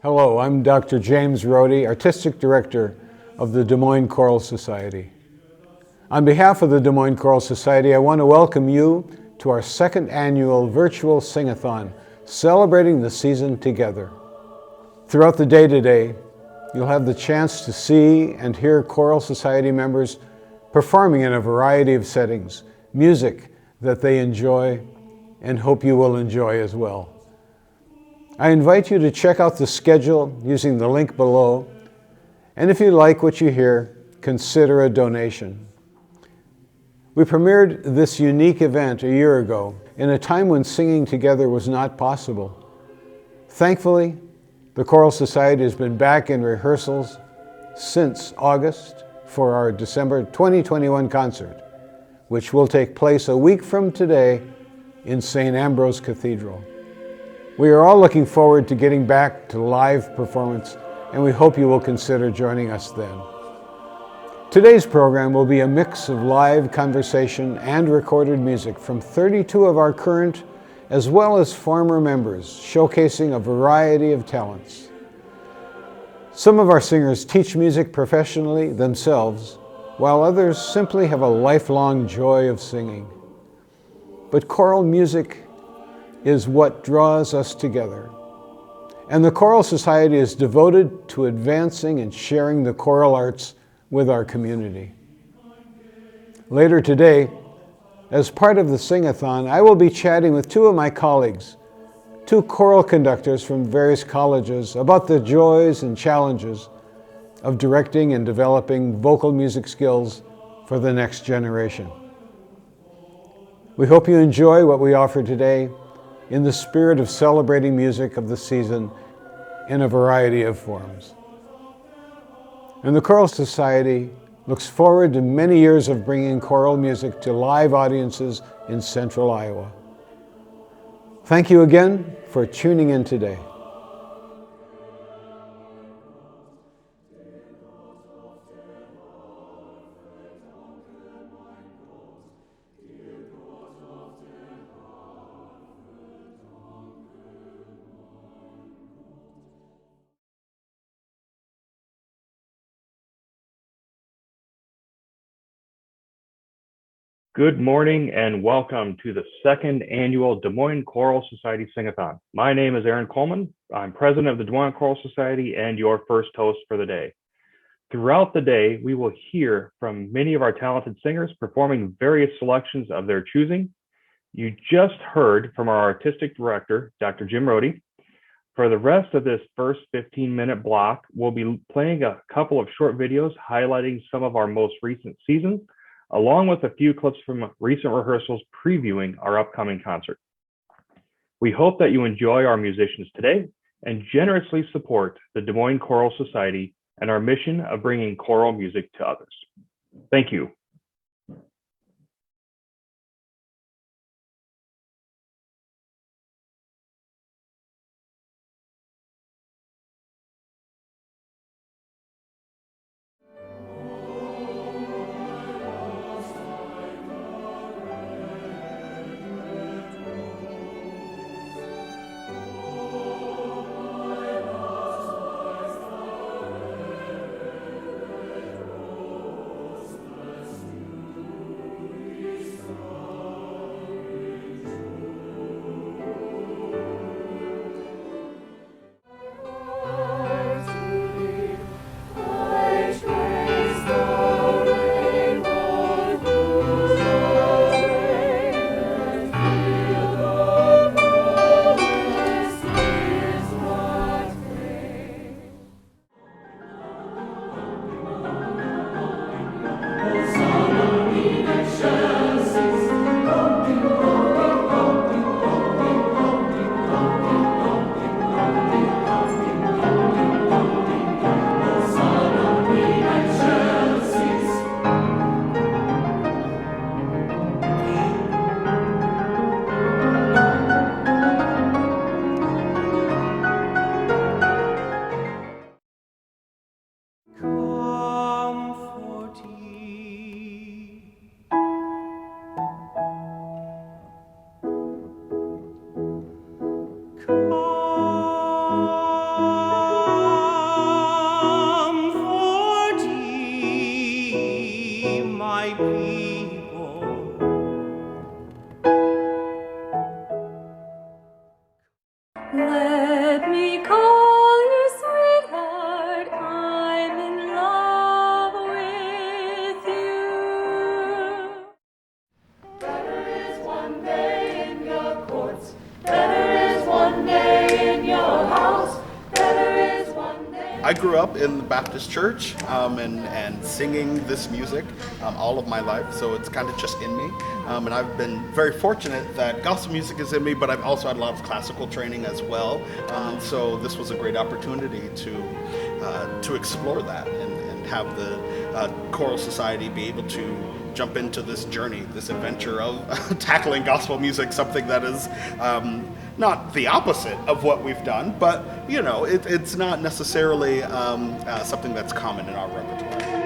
Hello, I'm Dr. James Rohde, Artistic Director of the Des Moines Choral Society. On behalf of the Des Moines Choral Society, I want to welcome you to our second annual virtual Sing-A-Thon, celebrating the season together. Throughout the day today, you'll have the chance to see and hear Choral Society members performing in a variety of settings, music that they enjoy and hope you will enjoy as well. I invite you to check out the schedule using the link below, and if you like what you hear, consider a donation. We premiered this unique event a year ago in a time when singing together was not possible. Thankfully, the Choral Society has been back in rehearsals since August for our December 2021 concert, which will take place a week from today in St. Ambrose Cathedral. We are all looking forward to getting back to live performance, and we hope you will consider joining us then. Today's program will be a mix of live conversation and recorded music from 32 of our current as well as former members, showcasing a variety of talents. Some of our singers teach music professionally themselves, while others simply have a lifelong joy of singing. But choral music is what draws us together. And the Choral Society is devoted to advancing and sharing the choral arts with our community. Later today, as part of the Sing-A-Thon, I will be chatting with two of my colleagues, two choral conductors from various colleges, about the joys and challenges of directing and developing vocal music skills for the next generation. We hope you enjoy what we offer today in the spirit of celebrating music of the season in a variety of forms. And the Choral Society looks forward to many years of bringing choral music to live audiences in Central Iowa. Thank you again for tuning in today. Good morning and welcome to the second annual Des Moines Choral Society Sing-A-Thon. My name is Aaron Coleman. I'm president of the Des Moines Choral Society and your first host for the day. Throughout the day, we will hear from many of our talented singers performing various selections of their choosing. You just heard from our artistic director, Dr. Jim Rohde. For the rest of this first 15-minute block, we'll be playing a couple of short videos highlighting some of our most recent seasons, along with a few clips from recent rehearsals previewing our upcoming concert. We hope that you enjoy our musicians today and generously support the Des Moines Choral Society and our mission of bringing choral music to others. Thank you. I grew up in the Baptist church and singing this music all of my life, so it's kind of just in me. And I've been very fortunate that gospel music is in me, but I've also had a lot of classical training as well. So this was a great opportunity to explore that and have the choral society be able to jump into this journey, this adventure of tackling gospel music, something that is not the opposite of what we've done, but it's not necessarily something that's common in our repertoire.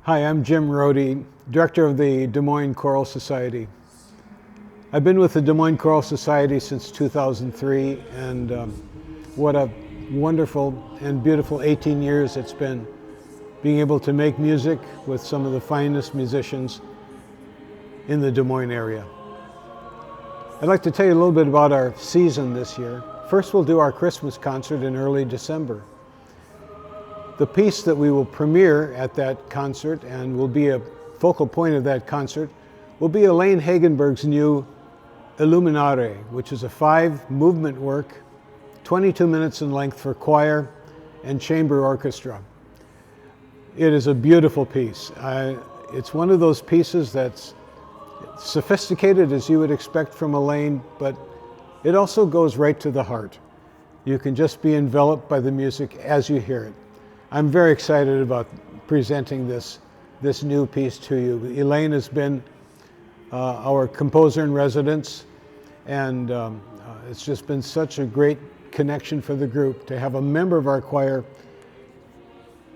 Hi, I'm Jim Rohde, Director of the Des Moines Choral Society. I've been with the Des Moines Choral Society since 2003, and what a wonderful and beautiful 18 years it's been, being able to make music with some of the finest musicians in the Des Moines area. I'd like to tell you a little bit about our season this year. First, we'll do our Christmas concert in early December. The piece that we will premiere at that concert and will be a focal point of that concert will be Elaine Hagenberg's new Illuminare, which is a 5-movement work, 22 minutes in length for choir and chamber orchestra. It is a beautiful piece. It's one of those pieces that's sophisticated as you would expect from Elaine, but it also goes right to the heart. You can just be enveloped by the music as you hear it. I'm very excited about presenting this new piece to you. Elaine has been our composer in residence, and it's just been such a great connection for the group to have a member of our choir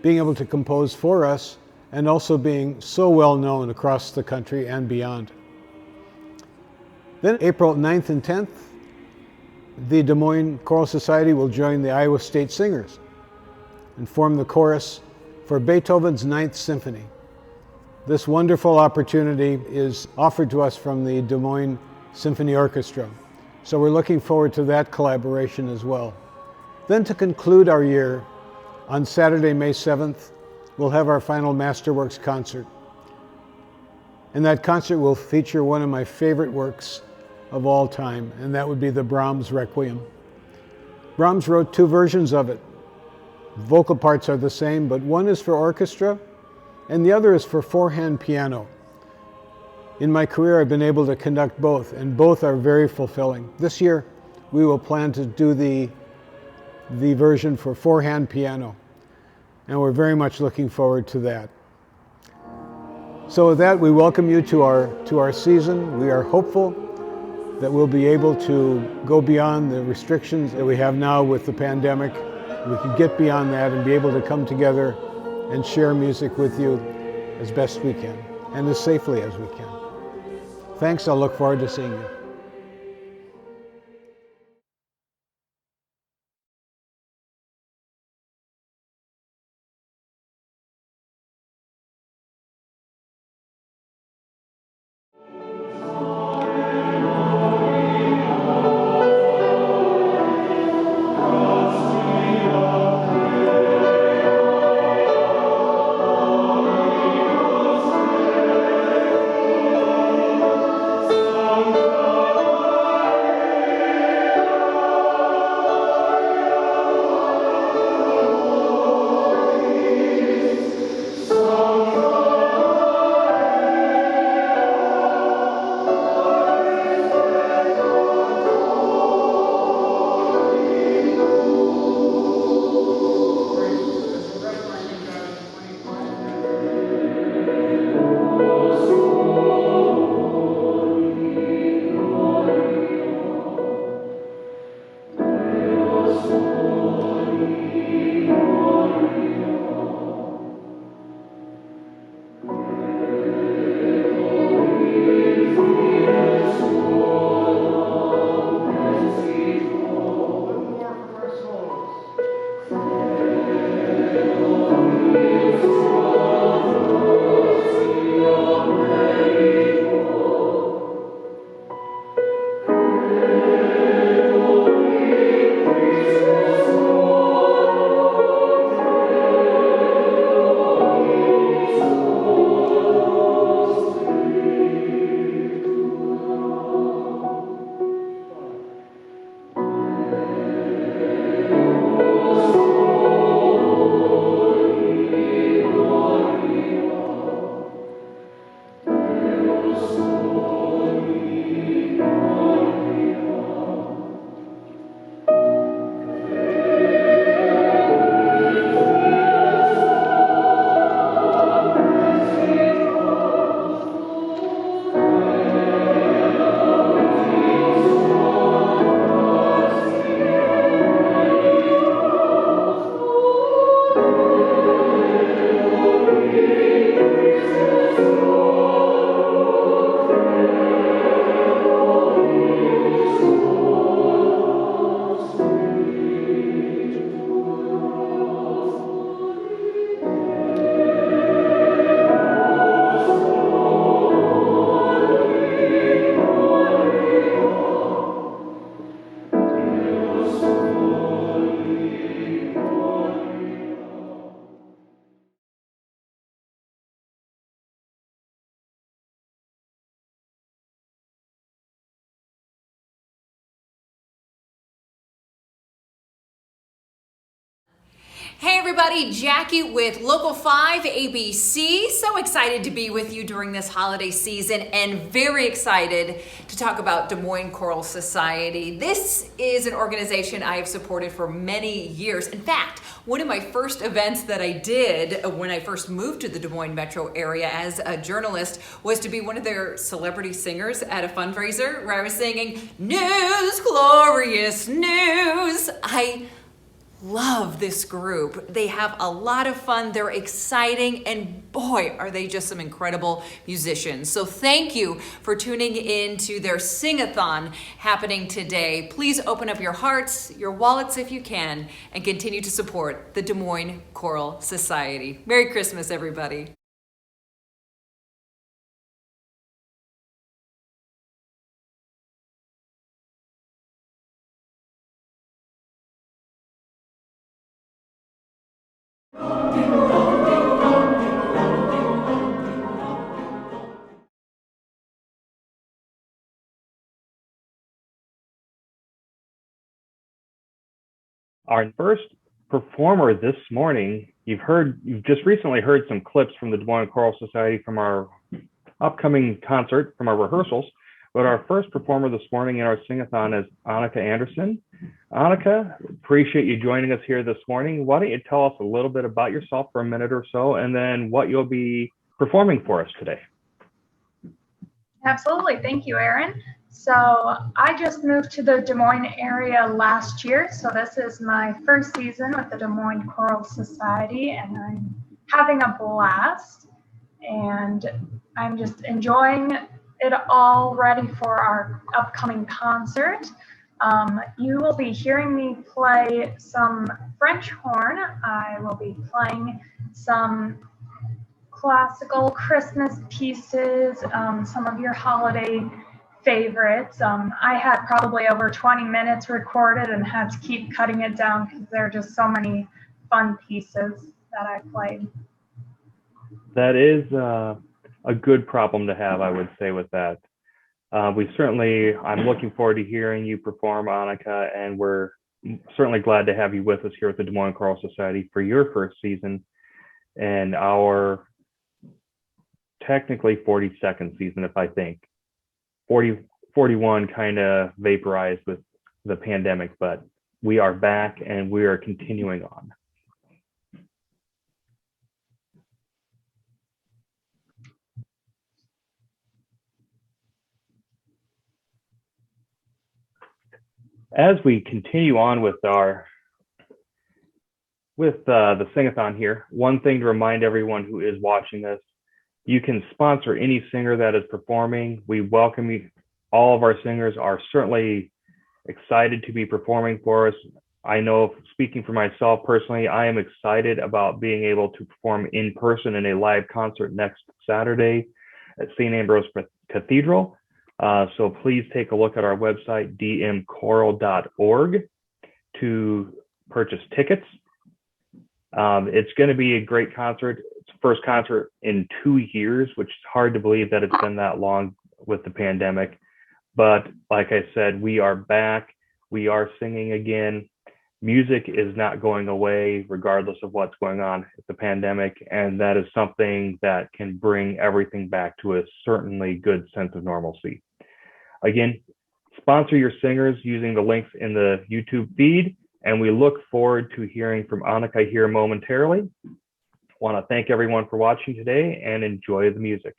being able to compose for us and also being so well known across the country and beyond. Then April 9th and 10th, the Des Moines Choral Society will join the Iowa State Singers and form the chorus for Beethoven's Ninth Symphony. This wonderful opportunity is offered to us from the Des Moines Symphony Orchestra. So we're looking forward to that collaboration as well. Then to conclude our year, on Saturday, May 7th, we'll have our final Masterworks concert. And that concert will feature one of my favorite works of all time, and that would be the Brahms Requiem. Brahms wrote 2 versions of it. Vocal parts are the same, but one is for orchestra and the other is for 4-hand piano. In my career, I've been able to conduct both, and both are very fulfilling. This year, we will plan to do the version for 4-hand piano, and we're very much looking forward to that. So with that, we welcome you to our season. We are hopeful that we'll be able to go beyond the restrictions that we have now with the pandemic. We can get beyond that and be able to come together and share music with you as best we can and as safely as we can. Thanks. I'll look forward to seeing you. Sing-A-Thon. everybody. Jackie with Local 5 ABC. So excited to be with you during this holiday season and very excited to talk about Des Moines Choral Society. This is an organization I have supported for many years. In fact, one of my first events that I did when I first moved to the Des Moines metro area as a journalist was to be one of their celebrity singers at a fundraiser where I was singing News, Glorious News. I love this group. They have a lot of fun. They're exciting, and boy, are they just some incredible musicians. So thank you for tuning in to their Sing-A-Thon happening today. Please open up your hearts, your wallets if you can, and continue to support the Des Moines Choral Society. Merry Christmas, everybody. Our first performer this morning, you've just recently heard some clips from the Des Moines Choral Society from our upcoming concert, from our rehearsals. But our first performer this morning in our Sing-A-Thon is Annika Anderson. Annika, appreciate you joining us here this morning. Why don't you tell us a little bit about yourself for a minute or so, and then what you'll be performing for us today? Absolutely. Thank you, Aaron. So I just moved to the Des Moines area last year. So this is my first season with the Des Moines Choral Society, and I'm having a blast. And I'm just enjoying it all, ready for our upcoming concert. You will be hearing me play some French horn. I will be playing some classical Christmas pieces, some of your holiday favorites. I had probably over 20 minutes recorded and had to keep cutting it down because there are just so many fun pieces that I played. That is a good problem to have, I would say, with that. I'm looking forward to hearing you perform, Annika, and we're certainly glad to have you with us here at the Des Moines Choral Society for your first season and our technically 42nd season, if I think. 41 kind of vaporized with the pandemic, but we are back and we are continuing on. As we continue on with the Sing-A-Thon here, one thing to remind everyone who is watching this, you can sponsor any singer that is performing. We welcome you. All of our singers are certainly excited to be performing for us. I know, speaking for myself personally, I am excited about being able to perform in person in a live concert next Saturday at St. Ambrose Cathedral. So please take a look at our website, dmchoral.org, to purchase tickets. It's going to be a great concert. It's the first concert in 2 years, which is hard to believe that it's been that long with the pandemic. But like I said, we are back. We are singing again. Music is not going away regardless of what's going on with the pandemic. And that is something that can bring everything back to a certainly good sense of normalcy. Again, sponsor your singers using the links in the YouTube feed, and we look forward to hearing from Annika here momentarily. I want to thank everyone for watching today and enjoy the music.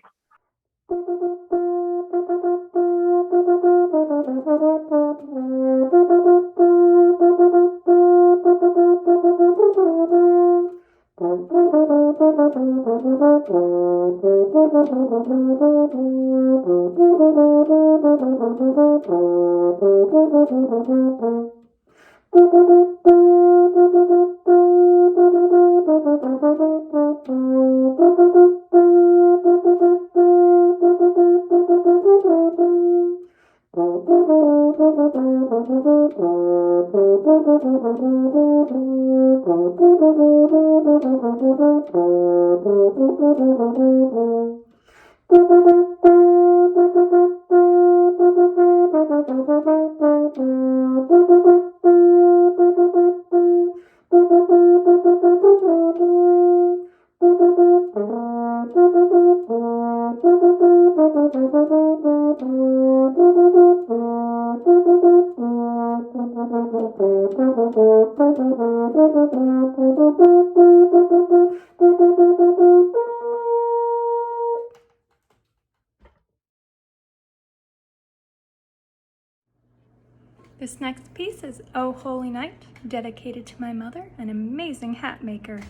This next piece is Oh Holy Night, dedicated to my mother, an amazing hat maker.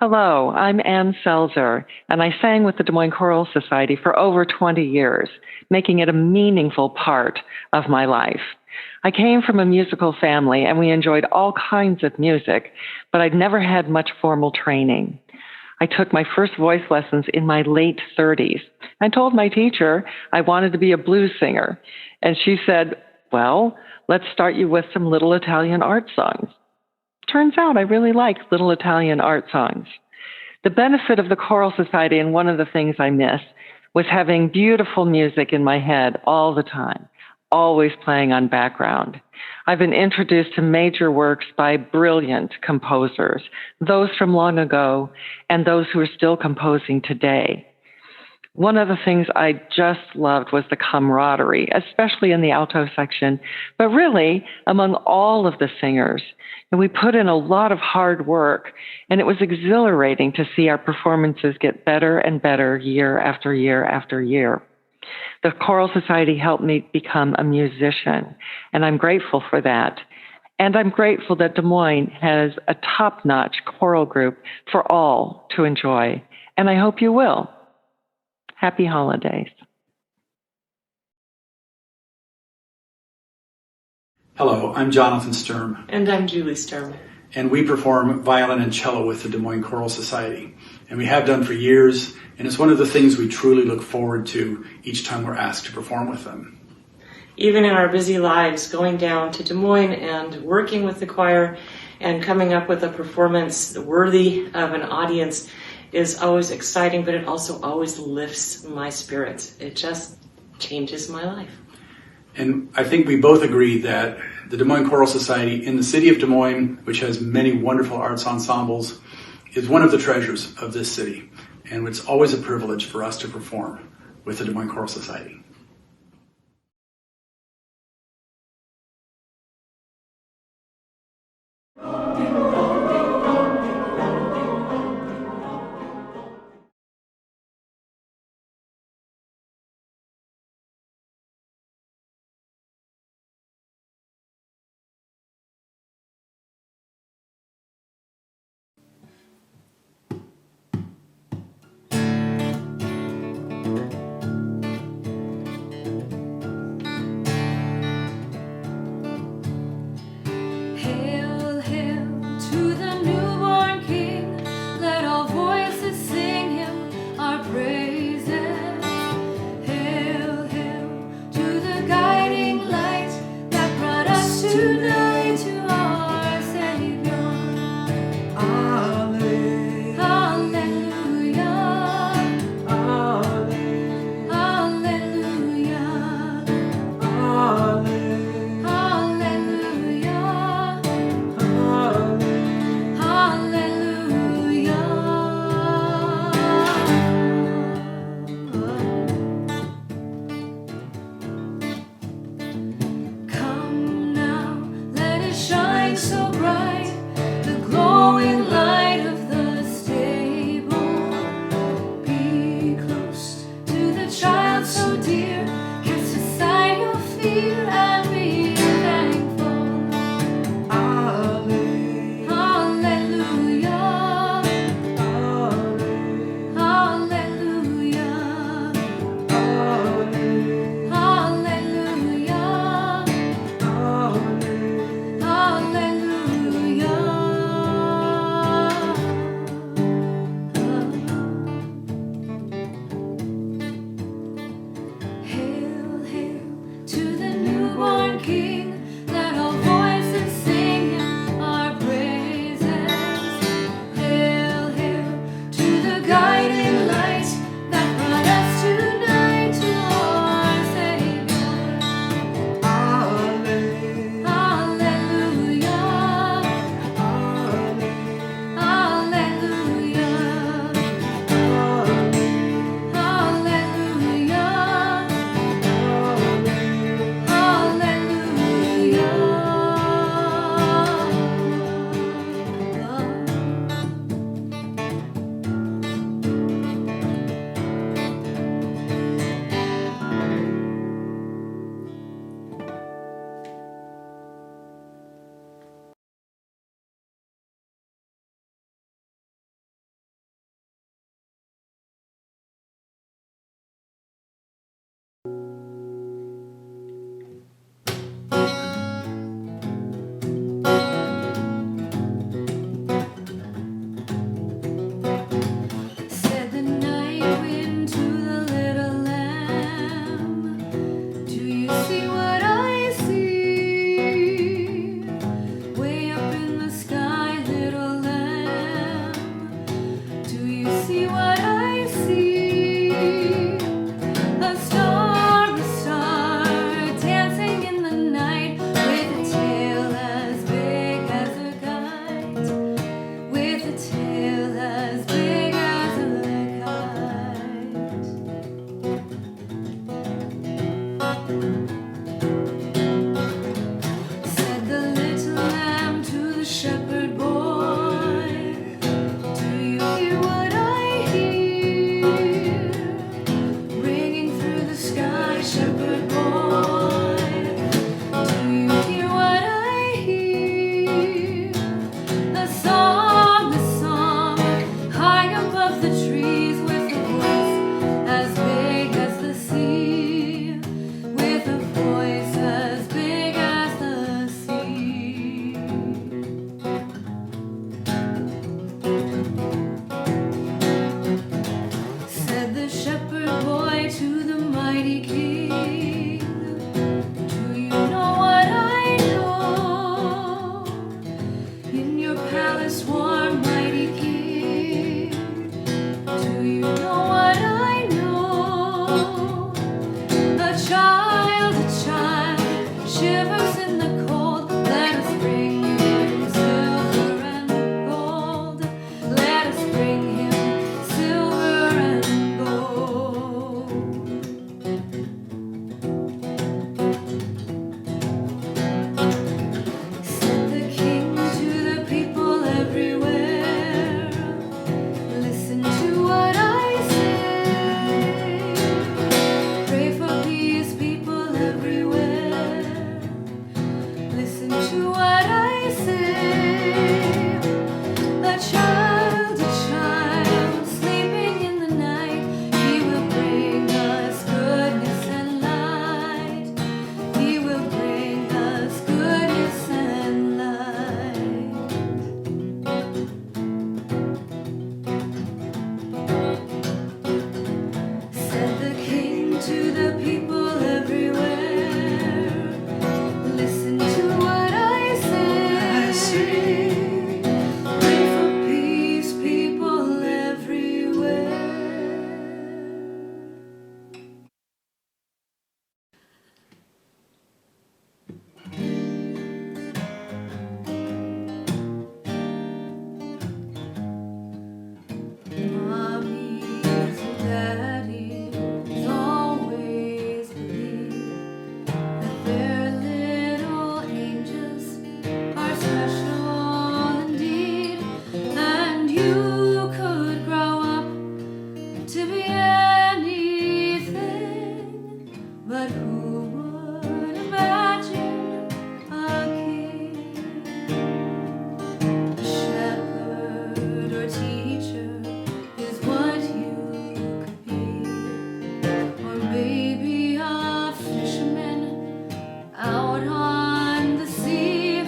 Hello, I'm Ann Selzer, and I sang with the Des Moines Choral Society for over 20 years, making it a meaningful part of my life. I came from a musical family, and we enjoyed all kinds of music, but I'd never had much formal training. I took my first voice lessons in my late 30s. I told my teacher I wanted to be a blues singer, and she said, well, let's start you with some little Italian art songs. Turns out I really liked little Italian art songs. The benefit of the Choral Society, and one of the things I miss, was having beautiful music in my head all the time, always playing on background. I've been introduced to major works by brilliant composers, those from long ago and those who are still composing today. One of the things I just loved was the camaraderie, especially in the alto section, but really among all of the singers. And we put in a lot of hard work, and it was exhilarating to see our performances get better and better year after year after year. The Choral Society helped me become a musician, and I'm grateful for that. And I'm grateful that Des Moines has a top-notch choral group for all to enjoy, and I hope you will. Happy holidays. Hello, I'm Jonathan Sturm. And I'm Julie Sturm. And we perform violin and cello with the Des Moines Choral Society. And we have done for years, and it's one of the things we truly look forward to each time we're asked to perform with them. Even in our busy lives, going down to Des Moines and working with the choir and coming up with a performance worthy of an audience is always exciting, but it also always lifts my spirits. It just changes my life. And I think we both agree that the Des Moines Choral Society in the city of Des Moines, which has many wonderful arts ensembles, is one of the treasures of this city. And it's always a privilege for us to perform with the Des Moines Choral Society. Hail, hail to sworn mighty king. Do you know what I know? A child shivers in the cold. Let us bring him silver and gold. Let us bring him silver and gold. Said the king to the people everywhere, listen to what I say. Pray for peace, people everywhere. Listen to what I say. A child, sleeping in the night, he will bring us goodness and light. He will bring us goodness and light. Said the king to the people everywhere, listen to what I say. Pray for peace, people everywhere. Mommies and daddies always believe that their little angels are special indeed, and you could grow up to be anything, but who would imagine a king? A shepherd or teacher is what you could be, or maybe a fisherman out on the sea,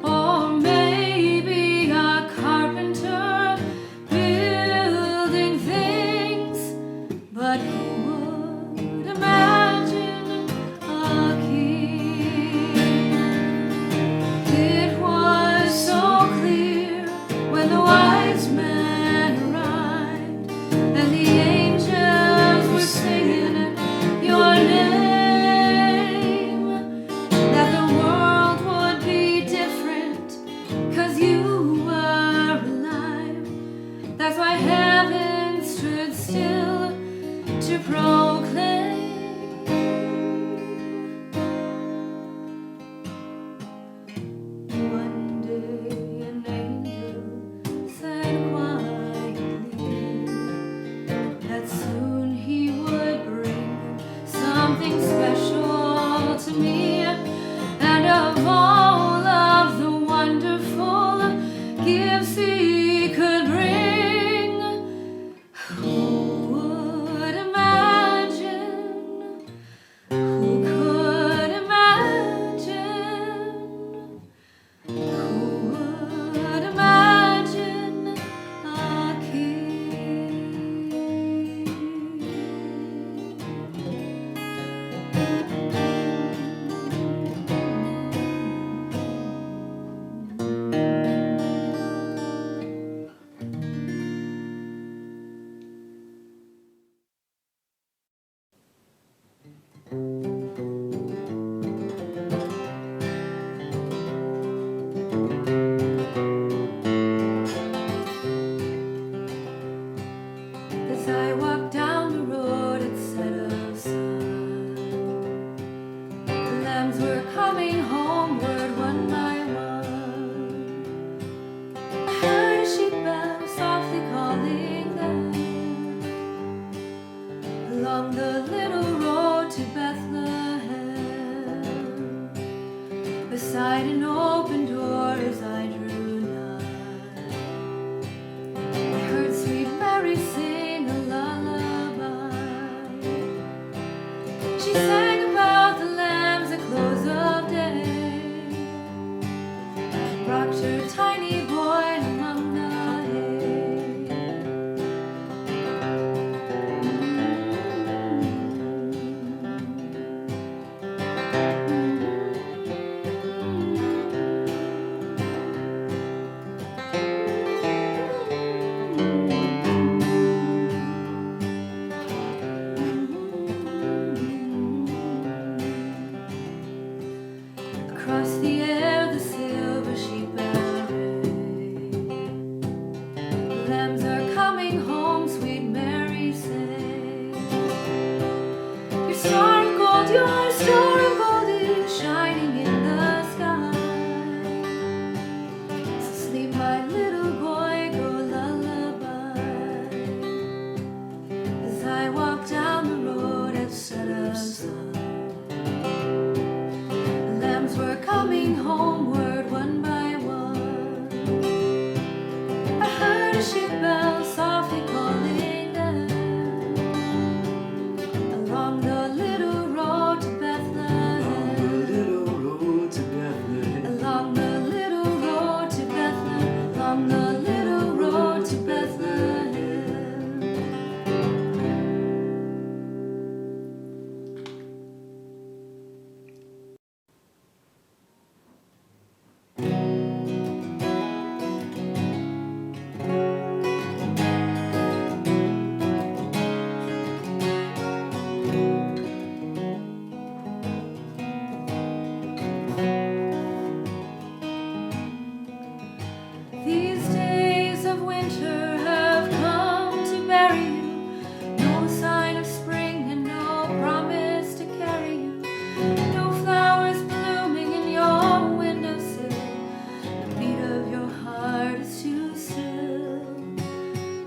or maybe a carpenter building things, but who would imagine a king? It was so clear when the wise men arrived, and the angels were singing your name, that the world would be different, 'cause you were alive. That's why heaven stood still to proclaim. One day an angel said quietly that soon he would bring something special to me, and of all of the wonderful gifts he could bring, who would imagine? Who could imagine? Who would imagine a king? As I walked down the road at set of sun, the lambs were coming homeward one by one. I heard a sheep bell softly calling them along the little road to Bethlehem. Beside an open door as I drew nigh, I heard sweet Mary sing a lullaby. She sang about the lambs at close of day, rocked her tiny boy among the hay. on the little road to Bethlehem. These days of winter have come to bury you. No sign of spring and no promise to carry you. No flowers blooming in your windowsill. The beat of your heart is too still.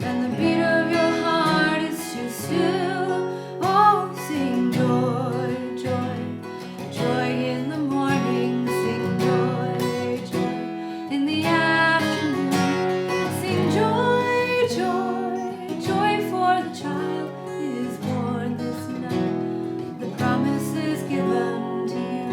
And the beat of your heart is too still. Oh, sing joy, joy, joy in the morning. Sing joy, joy in the afternoon. Sing joy, joy, joy for the child is born this night. The promise is given to you.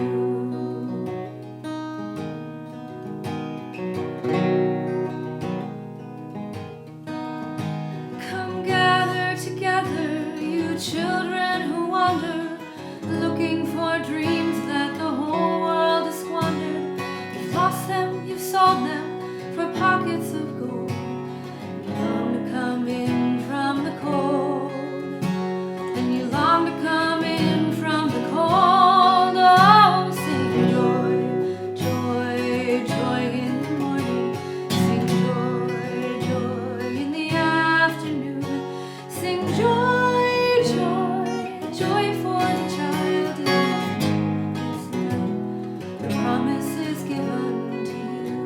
Come gather together, you children who wander, looking for dreams that the whole world has squandered. You've lost them, you've sold them for pockets of gold. You long to come in from the cold, and you long to come in from the cold. Oh, sing joy, joy, joy in the morning. Sing joy, joy in the afternoon. Sing joy, joy, joy for the child is born this night. The promise is given to you.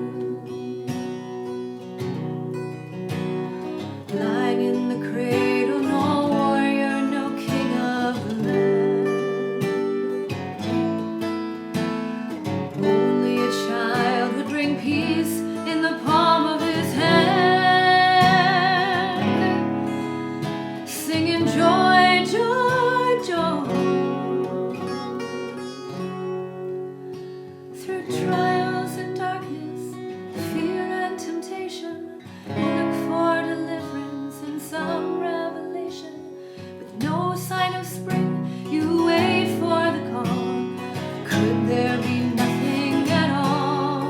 Lying in the cradle, no warrior, no king of the land. Only a child would bring peace in the palm of his hand, singing joy, joy, joy. Through trials and darkness, fear and temptation, you look for deliverance and some revelation. With no sign of spring, you wait for the call. Could there be nothing at all?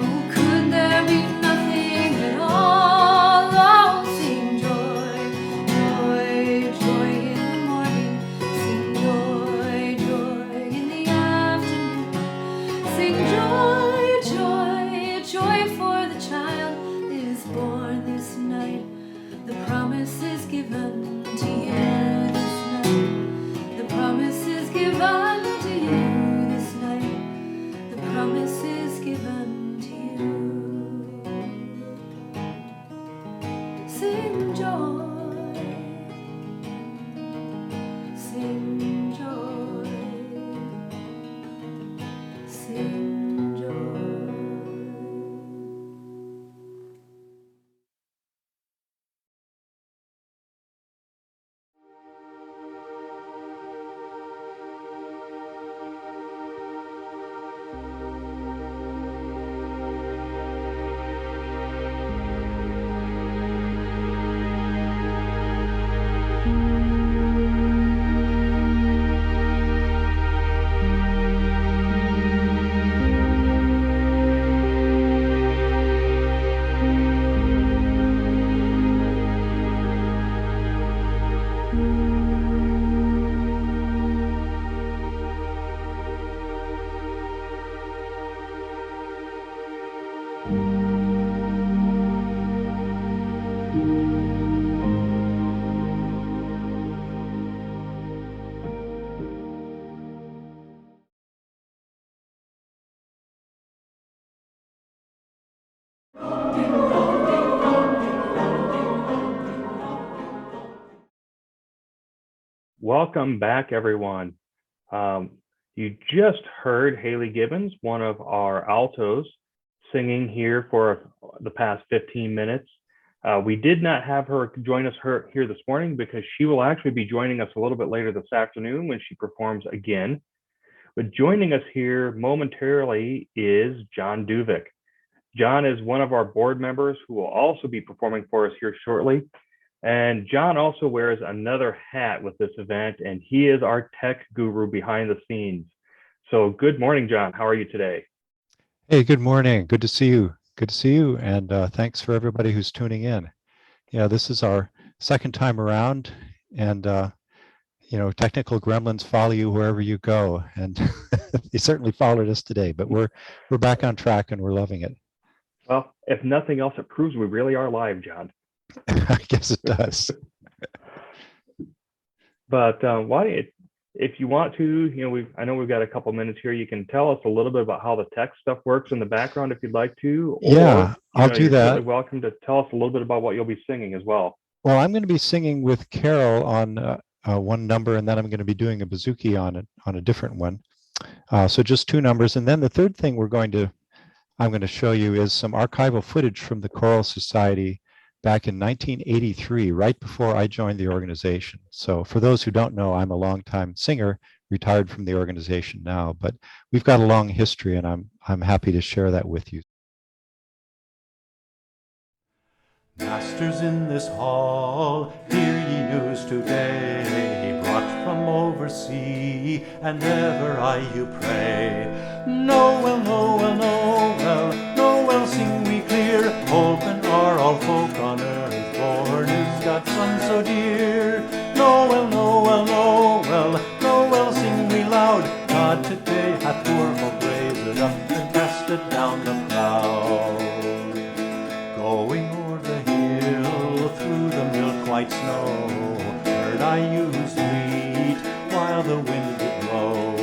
Oh, could there be nothing at all? Oh, sing joy, joy, joy in the morning. Sing joy, joy in the afternoon. Sing joy, joy, joy for the child is born this night. The promise is given to you this night. The promise is given to you this night. The promise is given to you. Sing joy, sing joy, sing joy. Welcome back, everyone. You just heard Haley Gibbons, one of our altos, singing here for the past 15 minutes. We did not have her join us here this morning because she will actually be joining us a little bit later this afternoon when she performs again. But joining us here momentarily is John Duvik. John is one of our board members who will also be performing for us here shortly. And John also wears another hat with this event, and he is our tech guru behind the scenes. So good morning, John. How are you today? Hey, good morning. Good to see you. Good to see you. And thanks for everybody who's tuning in. Yeah, this is our second time around. And, technical gremlins follow you wherever you go. And they certainly followed us today. But we're back on track and we're loving it. Well, if nothing else, it proves we really are live, John. I guess it does. But if you want to, I know we've got a couple minutes here. You can tell us a little bit about how the tech stuff works in the background if you'd like to. Yeah, I'll do that. You're welcome to tell us a little bit about what you'll be singing as well. Well, I'm going to be singing with Carol on one number, and then I'm going to be doing a bouzouki on a different one. So just two numbers, and then the third thing I'm going to show you is some archival footage from the Choral Society back in 1983, right before I joined the organization. So for those who don't know, I'm a longtime singer, retired from the organization now, but we've got a long history, and I'm happy to share that with you. Masters in this hall, hear ye news today, brought from oversea, and ever I you pray. Noel, Noel, Noel, Noel, sing we clear, open are all folk on earth, born is God's Son so dear. Noel, Noel, Noel, Noel, sing we loud, God today hath poor folk raised it up and casted down the proud. Going through the milk-white snow, heard I you sweet, while the wind did blow.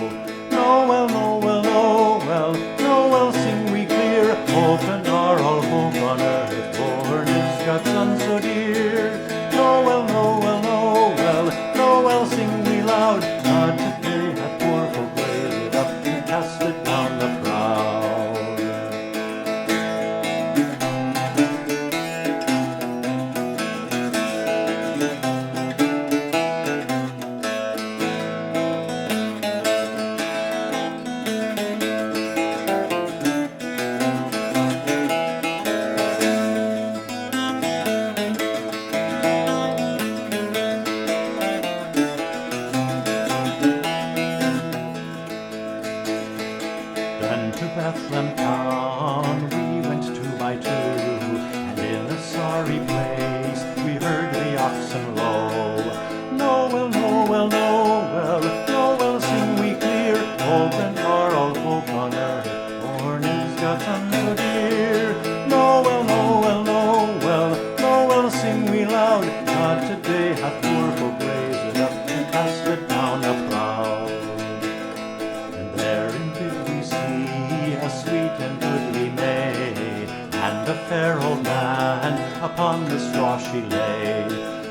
Noel, Noel, Noel, Noel, sing we clear, open are all folk on earth, born is God's Son so dear. Noel, Noel, Noel, Noel, sing we loud, God today hath poor folk raised it up and cast it down the proud. Bethlehem town we went 2 by 2, and in a sorry place we heard the oxen low. Noel, Noel, Noel, Noel, sing we clear, open are all folk on earth, born is God's Son so dear. Noel, Noel, Noel, Noel, sing we loud, God today hath poor folk raised it up and cast it down the proud. And therein did we see a sweet and goodly maid, and a fair old man upon the straw she lay.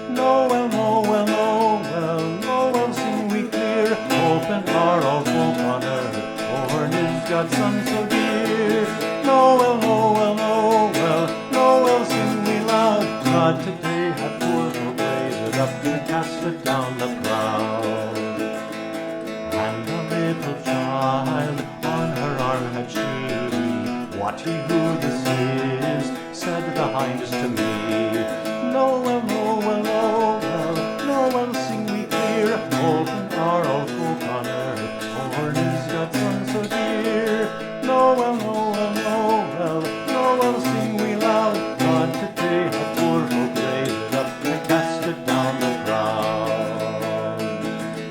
Noel, Noel, Noel, Noel, sing we clear, open are all folk on earth, born is God's Son so dear. Noel, Noel, Noel, Noel, sing we loud, God today hath poor folk raised it up and cast it down the proud. And a little child on her arm had she, wot ye who this is, said the hindest to me. Noel, Noel, Noel, Noel, sing we clear, open are all folk on earth, born is God's Son so dear. Noel, Noel, Noel, Noel, sing we loud, God today hath poor folk raised it up and cast it down the proud.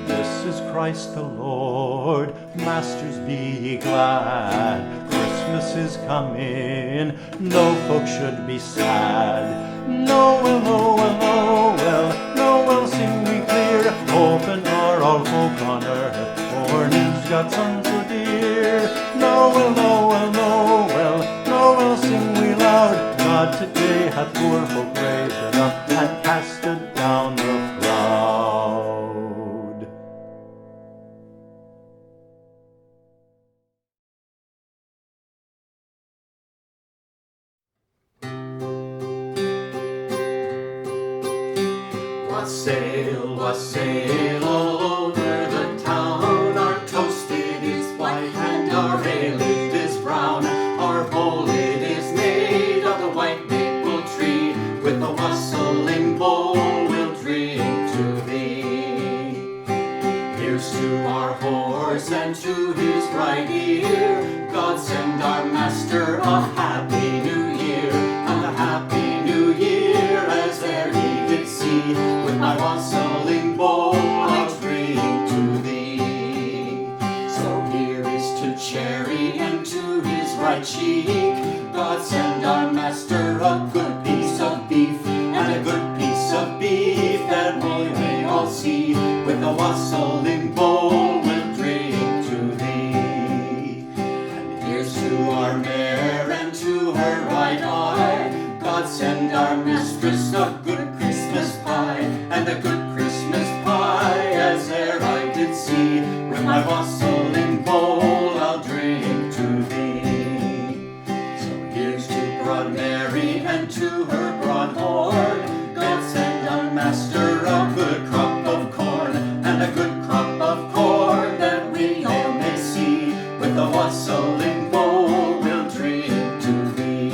This is Christ the Lord, masters be glad, Christmas is come in, no folk should be sad. Noel, Noel, Noel, Noel, sing we clear, open are all folk on earth, born is God's Son so dear. Noel, Noel, Noel, Noel, sing we loud, God today hath poor folk raised it up and cast it down the proud. Wassail all over the town. Our toasted is white and our ale it is brown. Our bowl it is a good piece of beef, and a good piece of beef that we may all see. With a wassailing bowl we'll drink to thee. And here's to our mare and to her right eye. God send our mistress a good Christmas pie, and a good Christmas pie as e'er I did see. With my wassailing bowl I'll drink to thee. So here's to broad Mary and to her broad horn. God send our master a good crop of corn, and a good crop of corn that we all may see. With a wassailing bowl we'll drink to thee.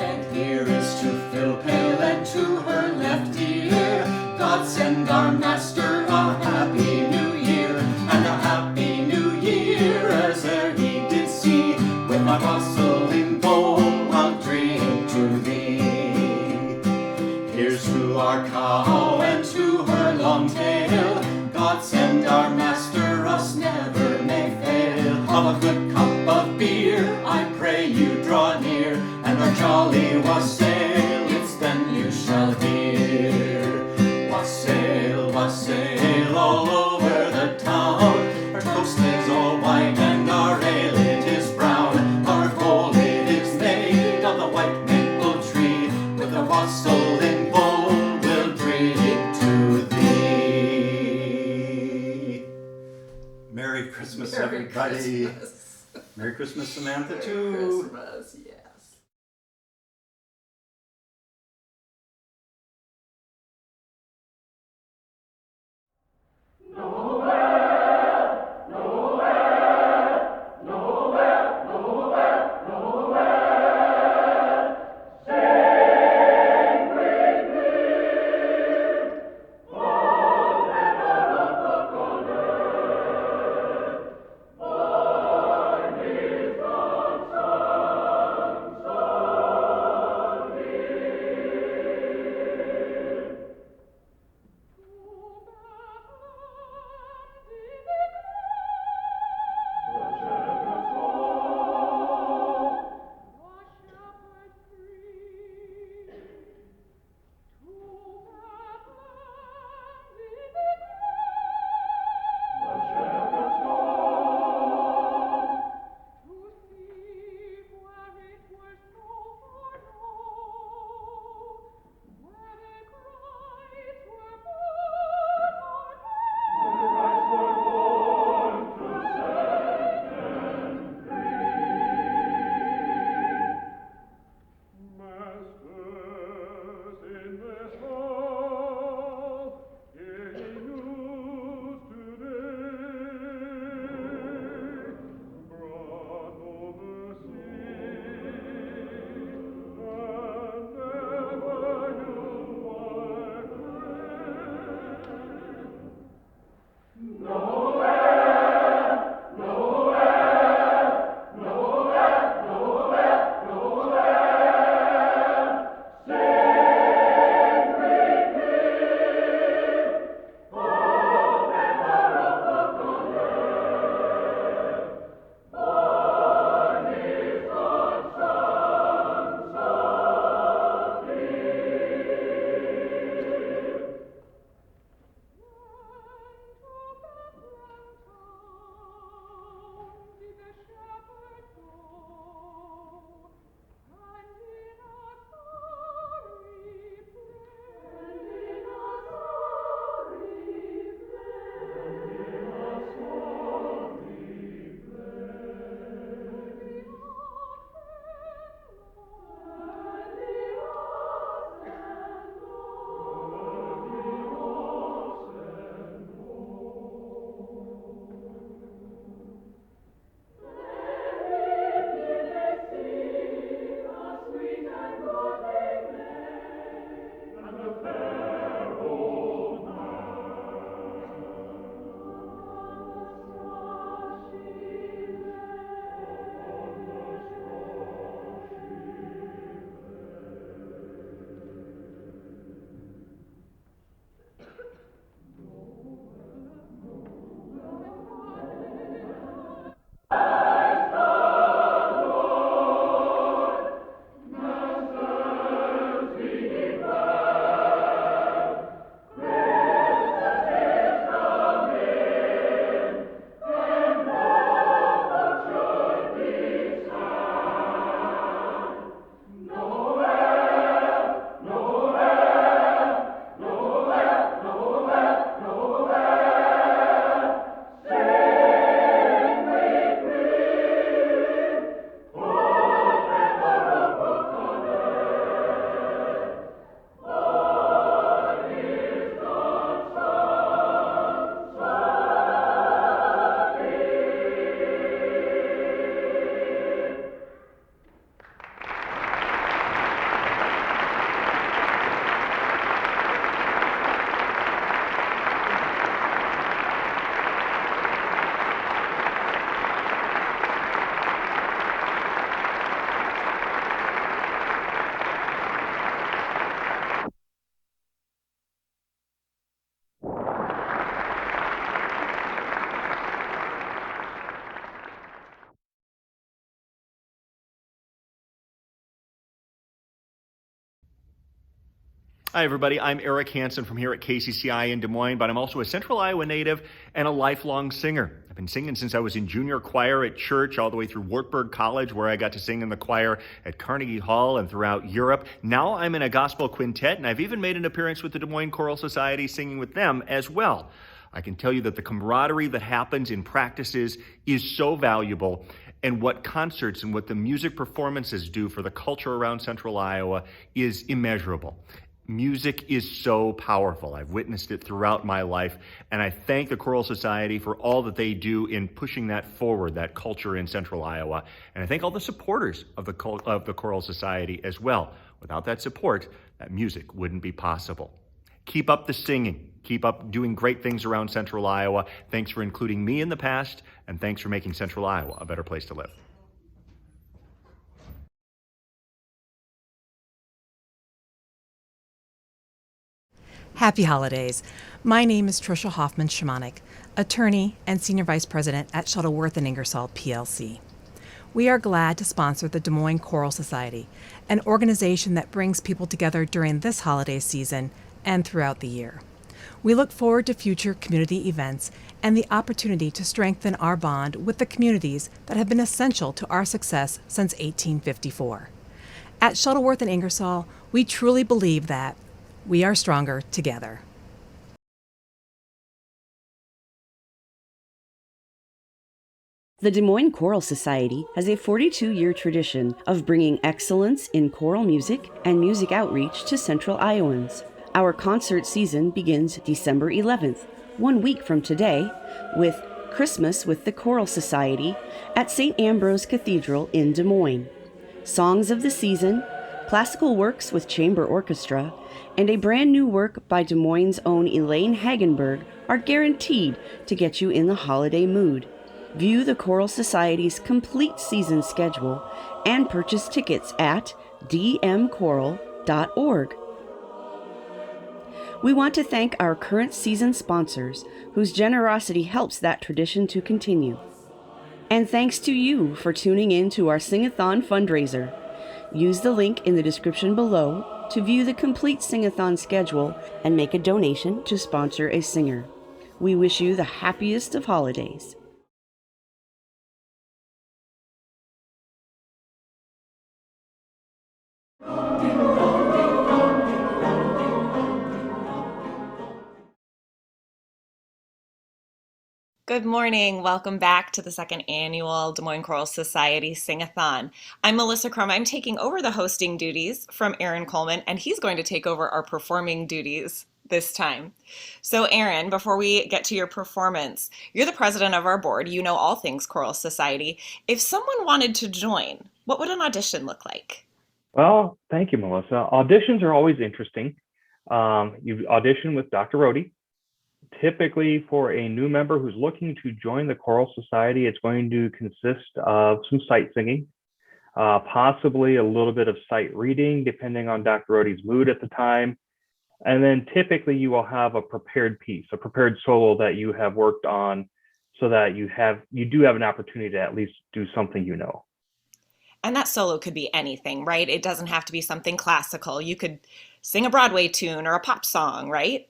And here is to fill pail and to her left ear. God send our master a happy new year, and a happy new year as e'er he did see. With my wassailing bowl I'll drink to thee. Here's to our cow and to her long tail. God send our master us never may fail. Of a good cup of beer I pray you draw near, and our jolly wassail it's then you shall hear. Wassail, wassail all over the town. Our toast is all white and our ale it is brown. Our bowl it is made of the white maple tree. With a wassailing bowl we'll drink to thee. Merry Christmas, everybody. Christmas. Merry Christmas, Samantha, Merry too. Christmas, yes. Hi, everybody. I'm Eric Hansen from here at KCCI in Des Moines, but I'm also a Central Iowa native and a lifelong singer. I've been singing since I was in junior choir at church, all the way through Wartburg College, where I got to sing in the choir at Carnegie Hall and throughout Europe. Now I'm in a gospel quintet, and I've even made an appearance with the Des Moines Choral Society, singing with them as well. I can tell you that the camaraderie that happens in practices is so valuable, and what concerts and what the music performances do for the culture around Central Iowa is immeasurable. Music is so powerful. I've witnessed it throughout my life, and I thank the Choral Society for all that they do in pushing that forward, that culture in Central Iowa. And I thank all the supporters of the Choral Society as well. Without that support, that music wouldn't be possible. Keep up the singing. Keep up doing great things around Central Iowa. Thanks for including me in the past, and thanks for making Central Iowa a better place to live. Happy holidays. My name is Trisha Hoffman-Shamanik, attorney and senior vice president at Shuttleworth and Ingersoll PLC. We are glad to sponsor the Des Moines Choral Society, an organization that brings people together during this holiday season and throughout the year. We look forward to future community events and the opportunity to strengthen our bond with the communities that have been essential to our success since 1854. At Shuttleworth and Ingersoll, we truly believe that we are stronger together. The Des Moines Choral Society has a 42-year tradition of bringing excellence in choral music and music outreach to Central Iowans. Our concert season begins December 11th, 1 week from today, with Christmas with the Choral Society at St. Ambrose Cathedral in Des Moines. Songs of the season, classical works with chamber orchestra, and a brand new work by Des Moines' own Elaine Hagenberg are guaranteed to get you in the holiday mood. View the Choral Society's complete season schedule and purchase tickets at dmchoral.org. We want to thank our current season sponsors, whose generosity helps that tradition to continue. And thanks to you for tuning in to our Sing-A-Thon fundraiser. Use the link in the description below to view the complete Sing-A-Thon schedule and make a donation to sponsor a singer. We wish you the happiest of holidays. Good morning. Welcome back to the second annual Des Moines Choral Society Sing-A-Thon. I'm Melissa Crum. I'm taking over the hosting duties from Aaron Coleman, and he's going to take over our performing duties this time. So Aaron, before we get to your performance, you're the president of our board. You know all things Choral Society. If someone wanted to join, what would an audition look like? Well, thank you, Melissa. Auditions are always interesting. You audition with Dr. Rohde. Typically, for a new member who's looking to join the Choral Society, it's going to consist of some sight singing, possibly a little bit of sight reading, depending on Dr. Rohde's mood at the time. And then typically you will have a prepared piece, a prepared solo that you have worked on, so that you do have an opportunity to at least do something you know. And that solo could be anything, right? It doesn't have to be something classical. You could sing a Broadway tune or a pop song, right?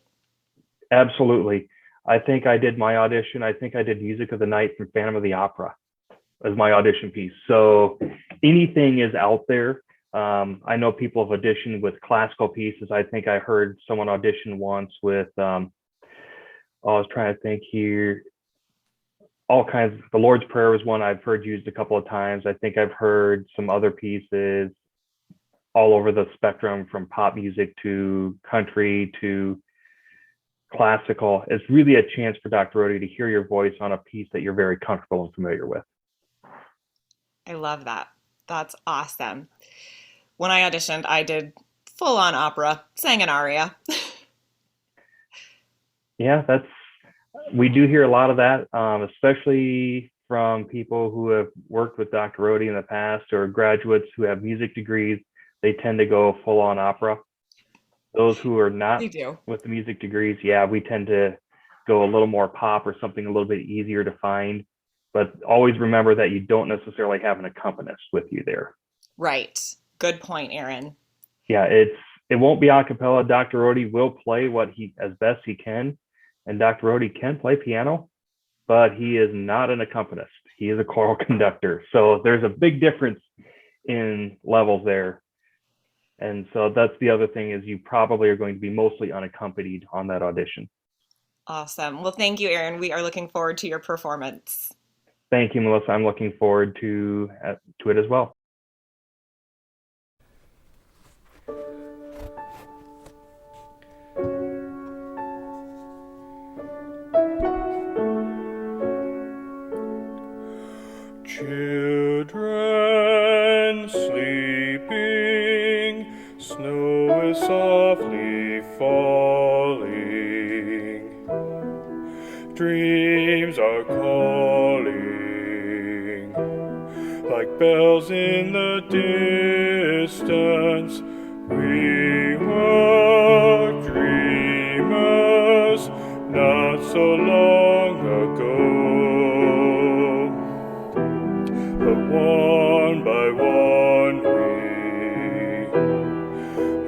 Absolutely. I think I did my audition. I think I did Music of the Night from Phantom of the Opera as my audition piece. So anything is out there. I know people have auditioned with classical pieces. I think I heard someone audition once with, I was trying to think here, all kinds. The Lord's Prayer was one I've heard used a couple of times. I think I've heard some other pieces all over the spectrum, from pop music to country to classical. It's really a chance for Dr. Rohde to hear your voice on a piece that you're very comfortable and familiar with. I love that. That's awesome. When I auditioned, I did full-on opera, sang an aria. Yeah, we do hear a lot of that, especially from people who have worked with Dr. Rohde in the past, or graduates who have music degrees. They tend to go full-on opera. Those who are not with the music degrees, yeah, we tend to go a little more pop or something a little bit easier to find. But always remember that you don't necessarily have an accompanist with you there. Right. Good point, Aaron. Yeah, It won't be a cappella. Dr. Rohde will play as best he can, and Dr. Rohde can play piano, but he is not an accompanist. He is a choral conductor. So there's a big difference in levels there. And so that's the other thing, is you probably are going to be mostly unaccompanied on that audition. Awesome. Well, thank you, Aaron. We are looking forward to your performance. Thank you, Melissa. I'm looking forward to it as well. Children sleeping, snow is softly falling. Dreams are calling, like bells in the distance. We were dreamers not so long ago. But one by one we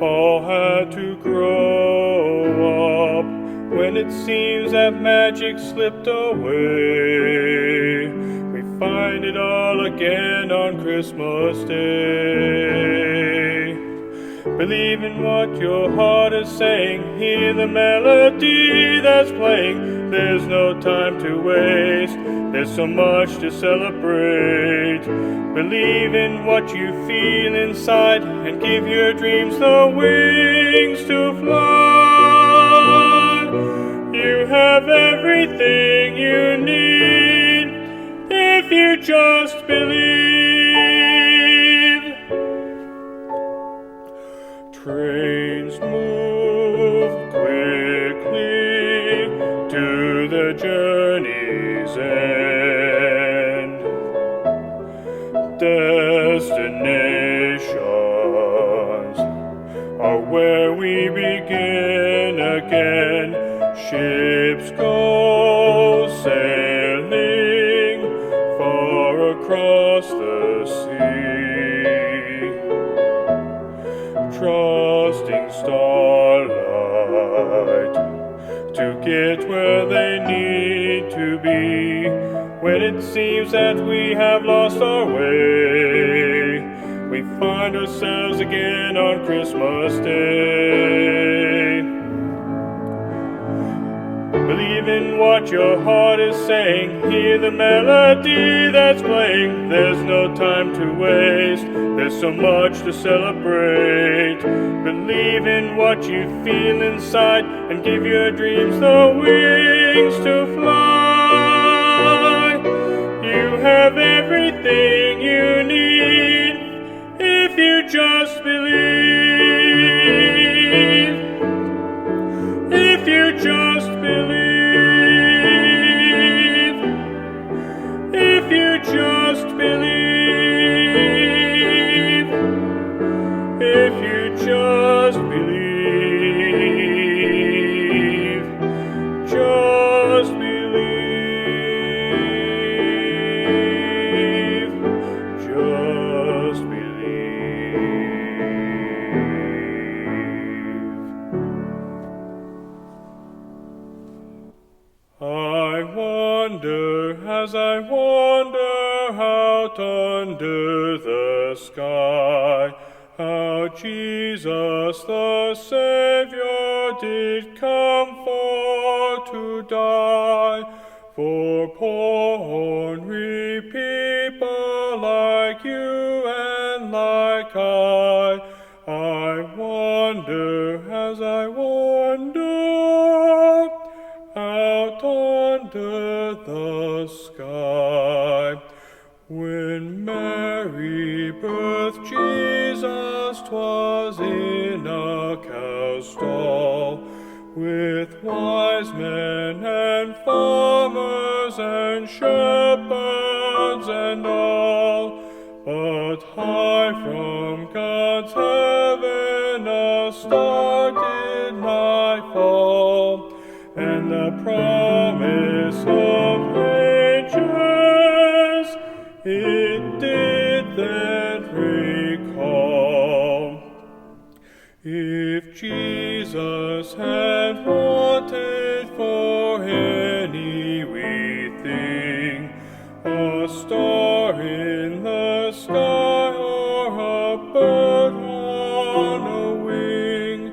all had to grow up. When it seems that magic slipped away, we find it all again on Christmas Day. Believe in what your heart is saying, hear the melody that's playing. There's no time to waste, there's so much to celebrate. Believe in what you feel inside and give your dreams the wings to fly. You have everything you need if you just believe. Trains move quickly to the journey's end. Destinations are where we begin again. Ships go sailing far across the sea, trusting starlight to get where they need to be. When it seems that we have lost our way, we find ourselves again on Christmas Day. Believe in what your heart is saying, hear the melody that's playing. There's no time to waste, there's so much to celebrate. Believe in what you feel inside and give your dreams the wings to fly. You have everything you need if you just believe. If you just believe. If you just believe. If you just believe. Just believe. Just I wonder, as I wander out under the sky, how Jesus the Savior did come for to die, for poor ornery people like you and like I wonder, as I wander out under the sky. When Mary birthed Jesus, 'twas in a cow stall, with wise men and farmers and shepherds and all. But high from God's heaven a star did nigh fall, and the promise of ages it did then recall. It If Jesus had wanted for any wee thing, a star in the sky or a bird on a wing,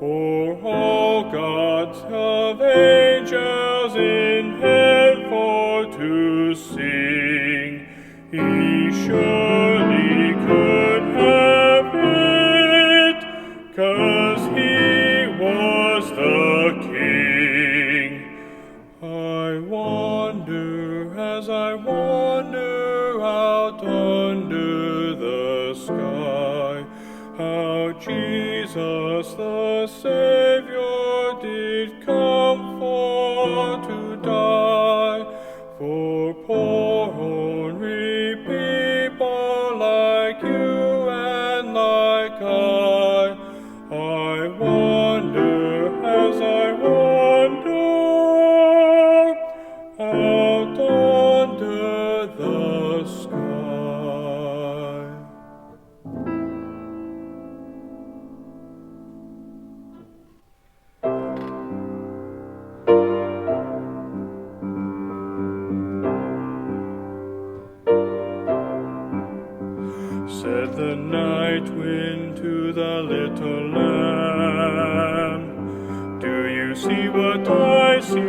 or all gods of angels in heaven for to sing, he surely could have it, 'cause he was the King. I wonder as I wander out under the sky, how Jesus the Savior did come for to die, for poor ornery people like you and like I wonder as I wander out under the sky. Said the night wind to the little lamb, do you see what I see?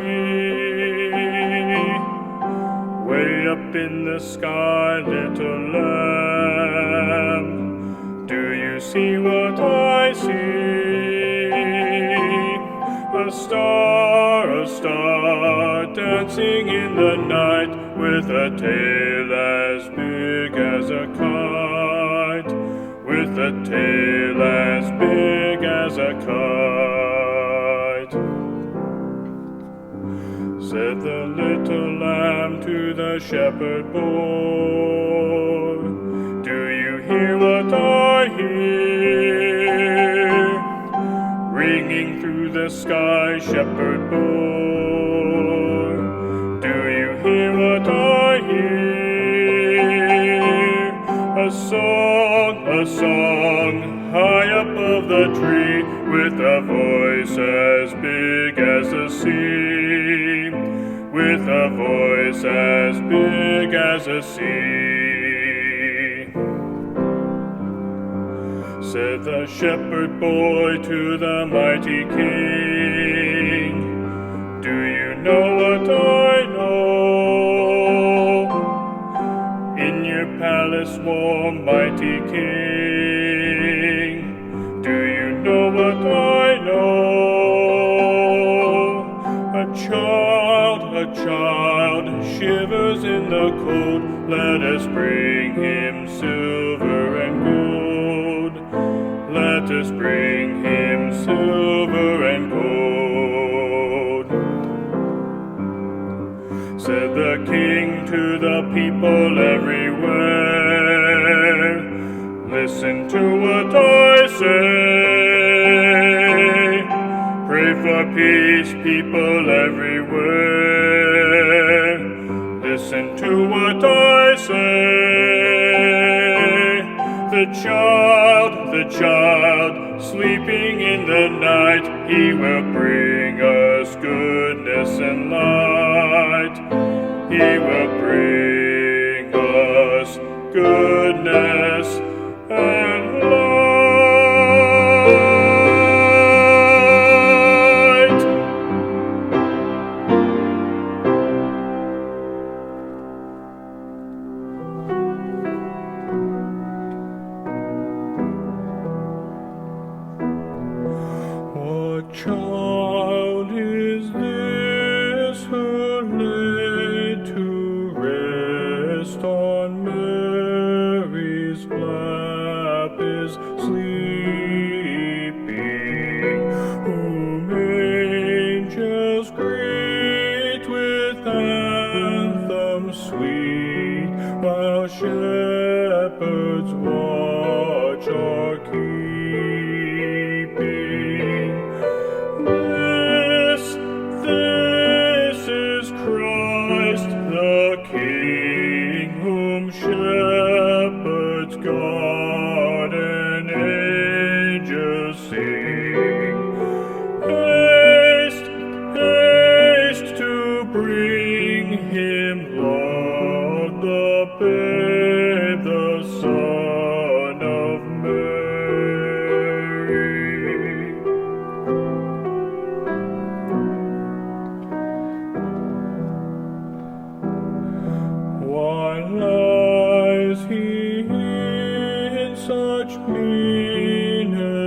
Way up in the sky, little lamb, do you see what I see? A star dancing in the night, with a tail as big as a kite, with a tail as big as a kite. Said the little lamb to the shepherd boy, do you hear what I hear? Ringing through the sky, shepherd boy, do you hear what I hear? A song, high above the tree, with a voice as big as the sea, with a voice as big as the sea. Said the shepherd boy to the mighty king, do you know what I know? In your palace warm, mighty king, do you know what I know? A child shivers in the cold, let us bring him silver and gold, let us bring him silver and gold. Said the king to the people everywhere, listen to what I say. Pray for peace, people everywhere, listen to what I say. The child, sleeping in the night, he will bring us goodness and light. He will bring us goodness and light. What child is this who laid to rest on Mary's lap is sleeping, whom angels greet with anthems sweet, while shepherds watch or keeping? This is Christ the King, whom shepherds guard and angels sing.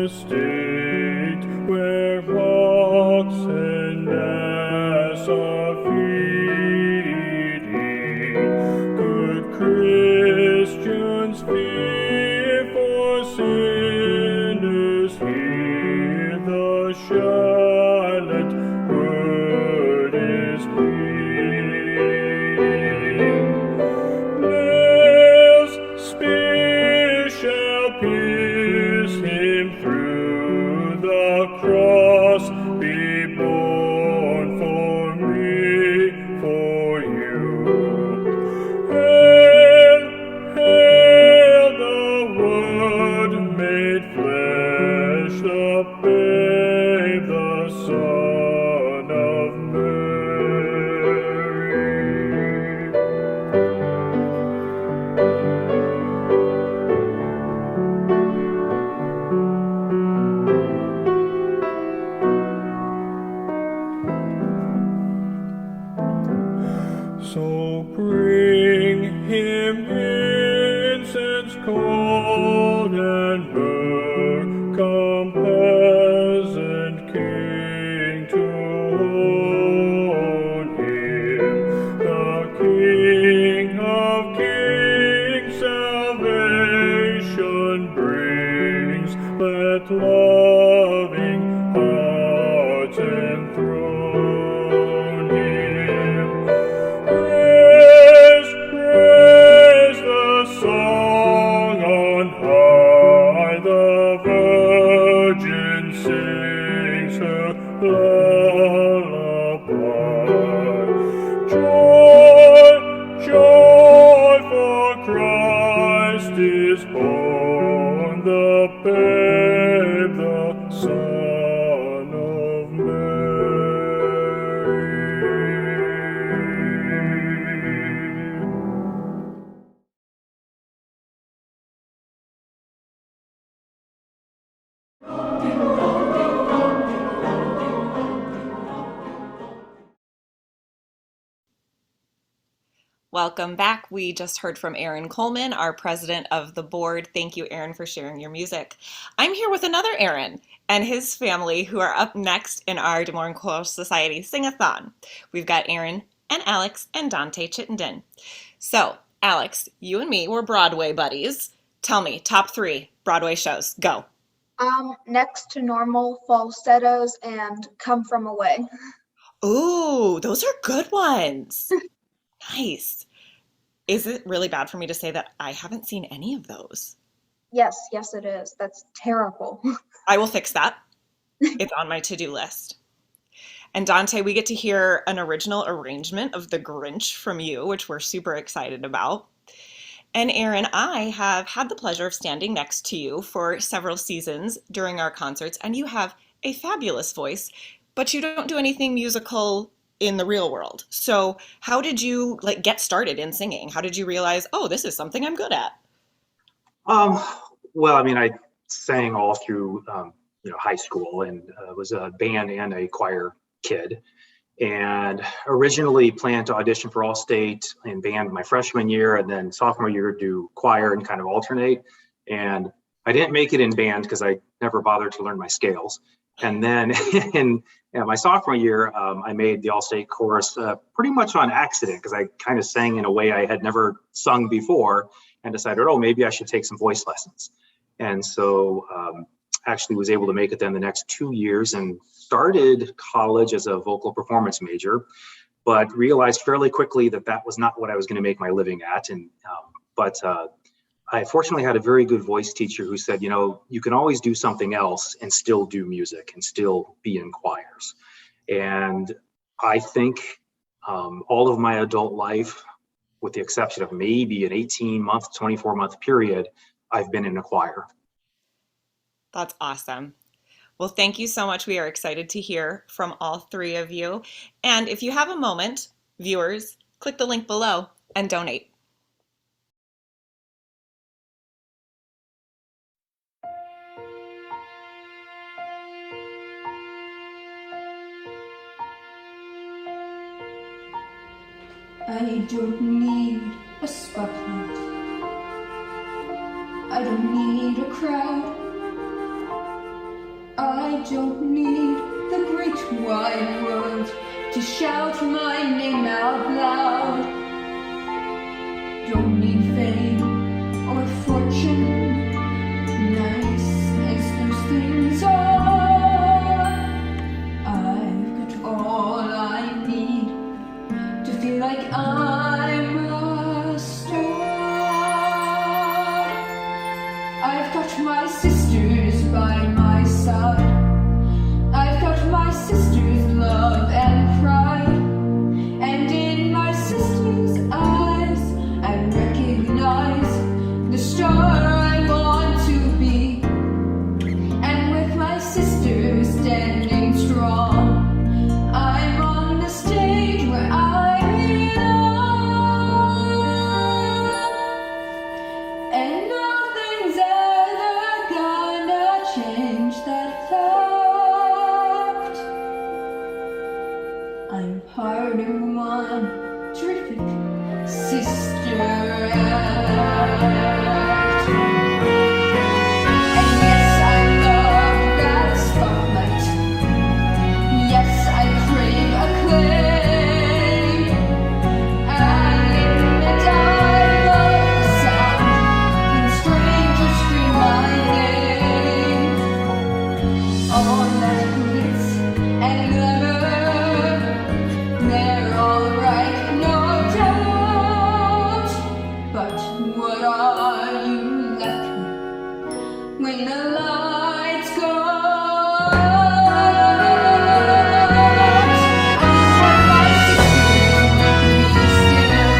state where hawks and ass are feeding. Good Christians fear for sinners, hear the Charlotte word is pleading. Nails, spear shall pierce him through the cross, be born for me, for you. Hail, hail the Word made flesh, the babe, the Son of Mary. So bring him incense cold and myrrh, come peasant king to own him, the King of kings salvation brings. Let loving hearts enthrone him. Praise, praise the song on high, the Virgin sings her lullaby. Joy, joy, for Christ is born, the babe, the Son of Mary. Welcome back. We just heard from Aaron Coleman, our president of the board. Thank you, Aaron, for sharing your music. I'm here with another Aaron and his family who are up next in our Des Moines Choral Society Sing-A-Thon. We've got Aaron and Alex and Dante Chittenden. So, Alex, you and me were Broadway buddies. Tell me, top 3 Broadway shows. Go. Next to Normal, Falsettos, and Come From Away. Ooh, those are good ones. Nice. Is it really bad for me to say that I haven't seen any of those? Yes, it is. That's terrible. I will fix that. It's on my to-do list. And Dante, we get to hear an original arrangement of The Grinch from you, which we're super excited about. And Aaron, I have had the pleasure of standing next to you for several seasons during our concerts, and you have a fabulous voice, but you don't do anything musical in the real world. So how did you get started in singing? How did you realize, oh, this is something I'm good at? Well, I mean, I sang all through high school and was a band and a choir kid, and originally planned to audition for All-State in band my freshman year, and then sophomore year do choir and kind of alternate. And I didn't make it in band because I never bothered to learn my scales. And then in my sophomore year, I made the All-State chorus pretty much on accident because I kind of sang in a way I had never sung before and decided, oh, maybe I should take some voice lessons. And so actually was able to make it then the next 2 years and started college as a vocal performance major, but realized fairly quickly that that was not what I was going to make my living at. And but I fortunately had a very good voice teacher who said, you can always do something else and still do music and still be in choirs. And I think all of my adult life, with the exception of maybe an 18-month, 24-month period, I've been in a choir. That's awesome. Well, thank you so much. We are excited to hear from all 3 of you. And if you have a moment, viewers, click the link below and donate. I don't need a spotlight. I don't need a crowd. don't need the great wide world to shout my name out loud. Don't need fame or fortune, nice as those things are. I've got all I need to feel like I'm a star. I've got my sisters by my side. I've got my sister's love and pride. And in my sister's eyes, I recognize the star I want to be. And with my sister standing strong, I'm on the stage where I belong. And nothing's ever gonna change that fact. I'm part of one terrific sister act. And yes, I love that spotlight. Yes, I crave acclaim. And I love the sound when strangers scream my name. All that glitz and glamour, they're all right, no doubt. But what are you left with when the lights go out? I want my sisters with me still.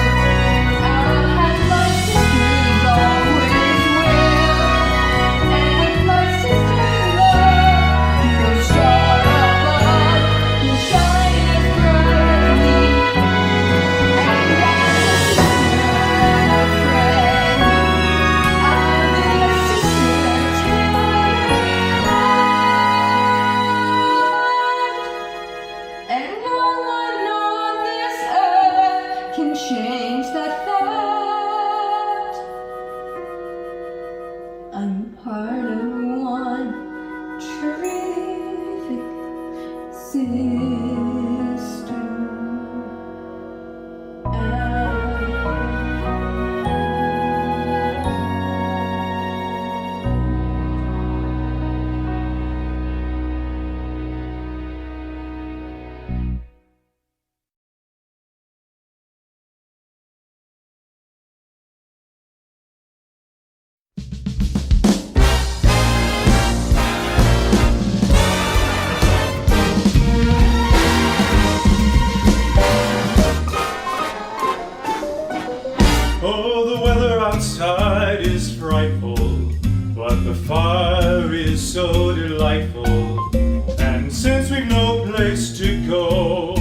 I'll have my sisters always will. And with my sister's love, no star above can shine as brightly. And as a sister and a friend, I'll be a sister till the end. And no one on this earth can change that fact. I'm part of one terrific sister Oh, the weather outside is frightful, but the fire is so delightful. And since we've no place to go,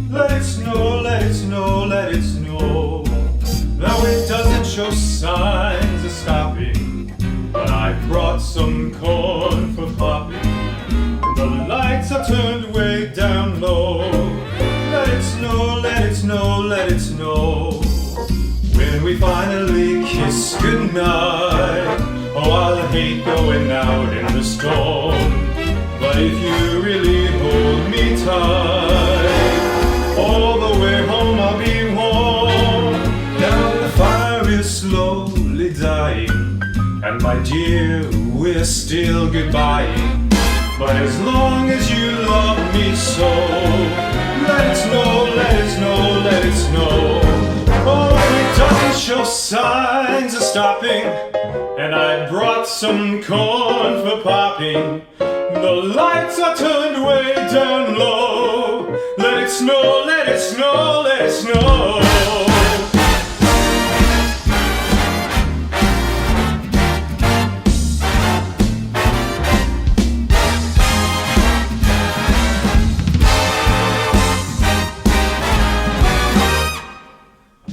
let it snow, let it snow, let it snow. Now it doesn't show signs of stopping, but I brought some corn for popping. The lights are turned way down low. Let it snow, let it snow, let it snow. When we finally kiss goodnight, oh, I'll hate going out in the storm. But if you really hold me tight, all the way home I'll be warm. Now the fire is slowly dying, and my dear, we're still goodbying. But as long as you love me so, let it snow, let it snow, let it snow. Oh, it doesn't show signs of stopping, and I brought some corn for popping. The lights are turned way down low. Let it snow, let it snow, let it snow.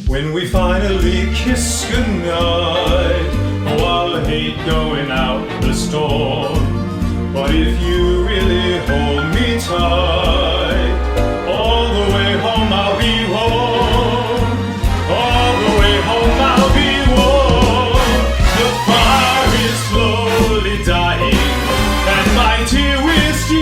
When we finally kiss goodnight, oh, I'll hate going out the storm. But if you really hold me tight, all the way home I'll be warm. All the way home I'll be warm. The fire is slowly dying, and my dear, we're still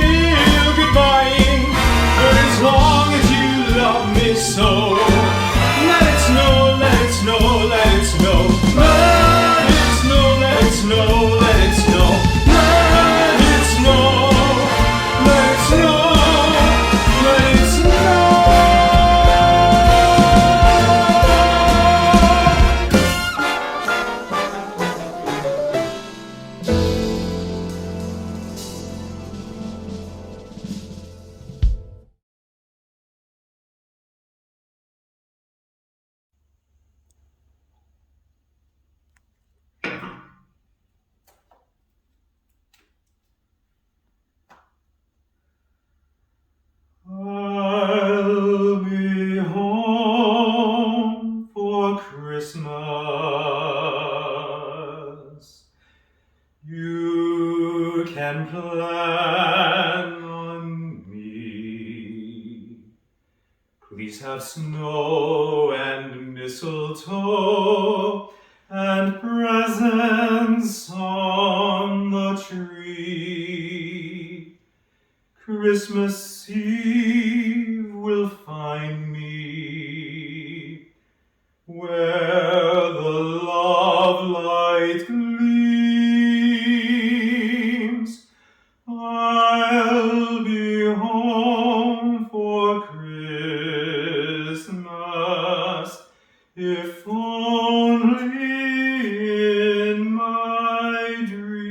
and plan on me. Please have snow and mistletoe and presents on the tree. Christmas Eve will find me where the love light gleams. I'll be home for Christmas, if only in my dreams.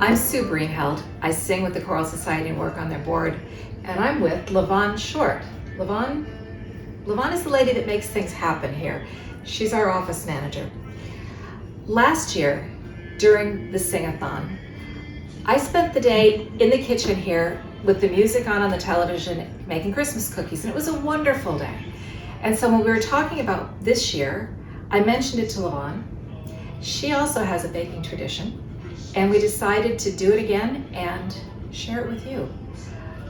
I'm Sue Greenheld. I sing with the Choral Society and work on their board. And I'm with LaVon Short. LaVon is the lady that makes things happen here. She's our office manager. Last year, during the Sing-A-Thon, I spent the day in the kitchen here with the music on the television, making Christmas cookies, and it was a wonderful day. And so when we were talking about this year, I mentioned it to LaVon. She also has a baking tradition, and we decided to do it again and share it with you.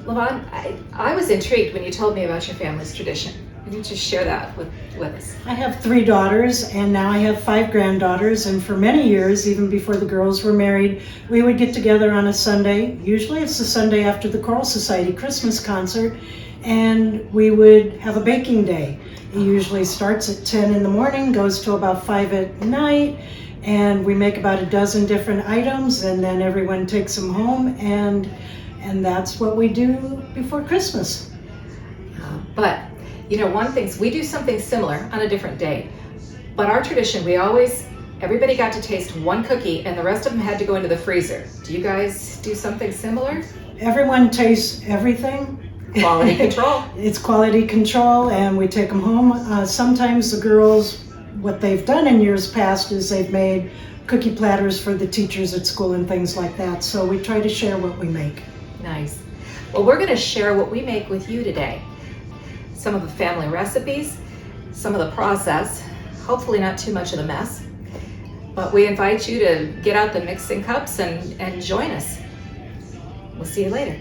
LaVon, I was intrigued when you told me about your family's tradition. Why don't you just share that with us? I have 3 daughters, and now I have 5 granddaughters, and for many years, even before the girls were married, we would get together on a Sunday. Usually it's the Sunday after the Choral Society Christmas concert, and we would have a baking day. It usually starts at 10 in the morning, goes to about 5 at night, and we make about a dozen different items, and then everyone takes them home, and that's what we do before Christmas. But you know, one thing, we do something similar on a different day. But our tradition, everybody got to taste one cookie and the rest of them had to go into the freezer. Do you guys do something similar? Everyone tastes everything. Quality control. It's quality control, and we take them home. Sometimes the girls, what they've done in years past is they've made cookie platters for the teachers at school and things like that. So we try to share what we make. Nice. Well, we're going to share what we make with you today. Some of the family recipes, some of the process, hopefully not too much of the mess. But we invite you to get out the mixing cups and join us. We'll see you later.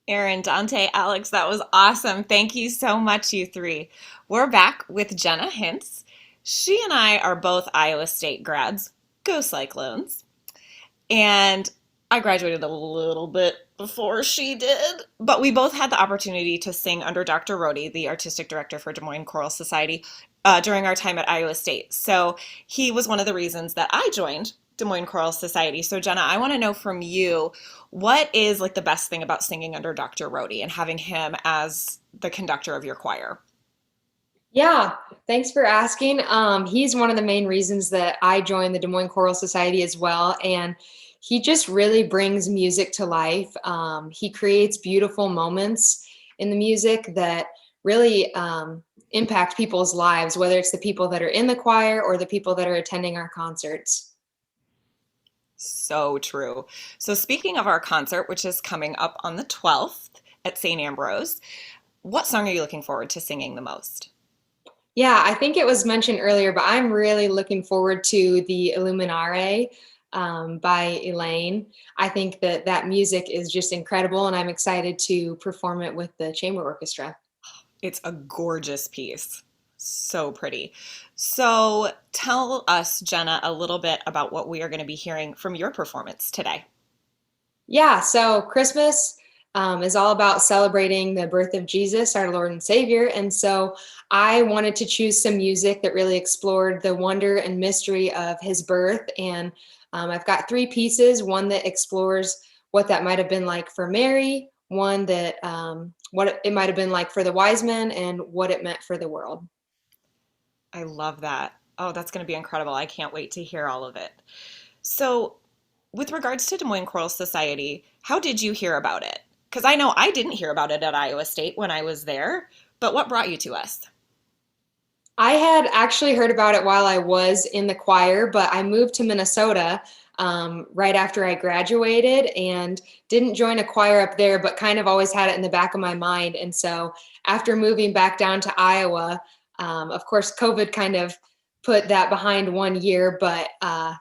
Aaron, Dante, Alex, that was awesome. Thank you so much, you 3. We're back with Jenna Hintz. She and I are both Iowa State grads. Go Cyclones. And I graduated a little bit before she did, but we both had the opportunity to sing under Dr. Rohde, the artistic director for Des Moines Choral Society, during our time at Iowa State. So he was one of the reasons that I joined Des Moines Choral Society. So Jenna, I want to know from you, what is like the best thing about singing under Dr. Rohde and having him as the conductor of your choir? Yeah, thanks for asking. He's one of the main reasons that I joined the Des Moines Choral Society as well. And he just really brings music to life. He creates beautiful moments in the music that really impact people's lives, whether it's the people that are in the choir or the people that are attending our concerts. So true. So speaking of our concert, which is coming up on the 12th at St. Ambrose, what song are you looking forward to singing the most? Yeah, I think it was mentioned earlier, but I'm really looking forward to the Illuminare by Elaine. I think that music is just incredible, and I'm excited to perform it with the chamber orchestra. It's a gorgeous piece. So pretty. So tell us, Jenna, a little bit about what we are going to be hearing from your performance today. Yeah, so Christmas is all about celebrating the birth of Jesus, our Lord and Savior. And so I wanted to choose some music that really explored the wonder and mystery of his birth. And I've got 3 pieces, one that explores what that might have been like for Mary, one that what it might have been like for the wise men, and what it meant for the world. I love that. Oh, that's going to be incredible. I can't wait to hear all of it. So with regards to Des Moines Choral Society, how did you hear about it? Because I know I didn't hear about it at Iowa State when I was there, but what brought you to us? I had actually heard about it while I was in the choir, but I moved to Minnesota right after I graduated and didn't join a choir up there, but kind of always had it in the back of my mind. And so after moving back down to Iowa, of course, COVID kind of put that behind 1 year, but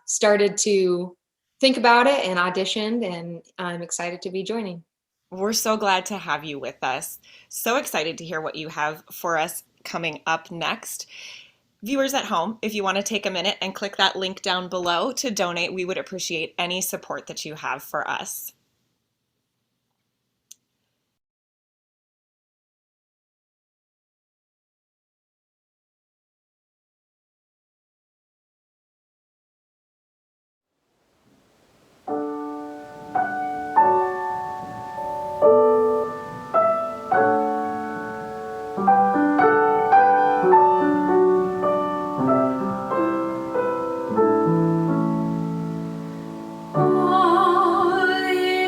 started to think about it and auditioned, and I'm excited to be joining. We're so glad to have you with us. So excited to hear what you have for us coming up next. Viewers at home, if you want to take a minute and click that link down below to donate, we would appreciate any support that you have for us. Holy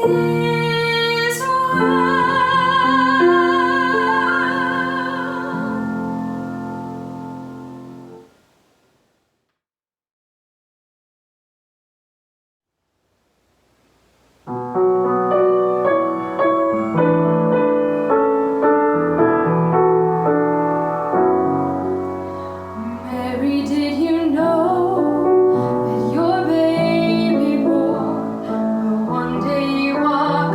this world. Mary, did you know that your baby boy will one day walk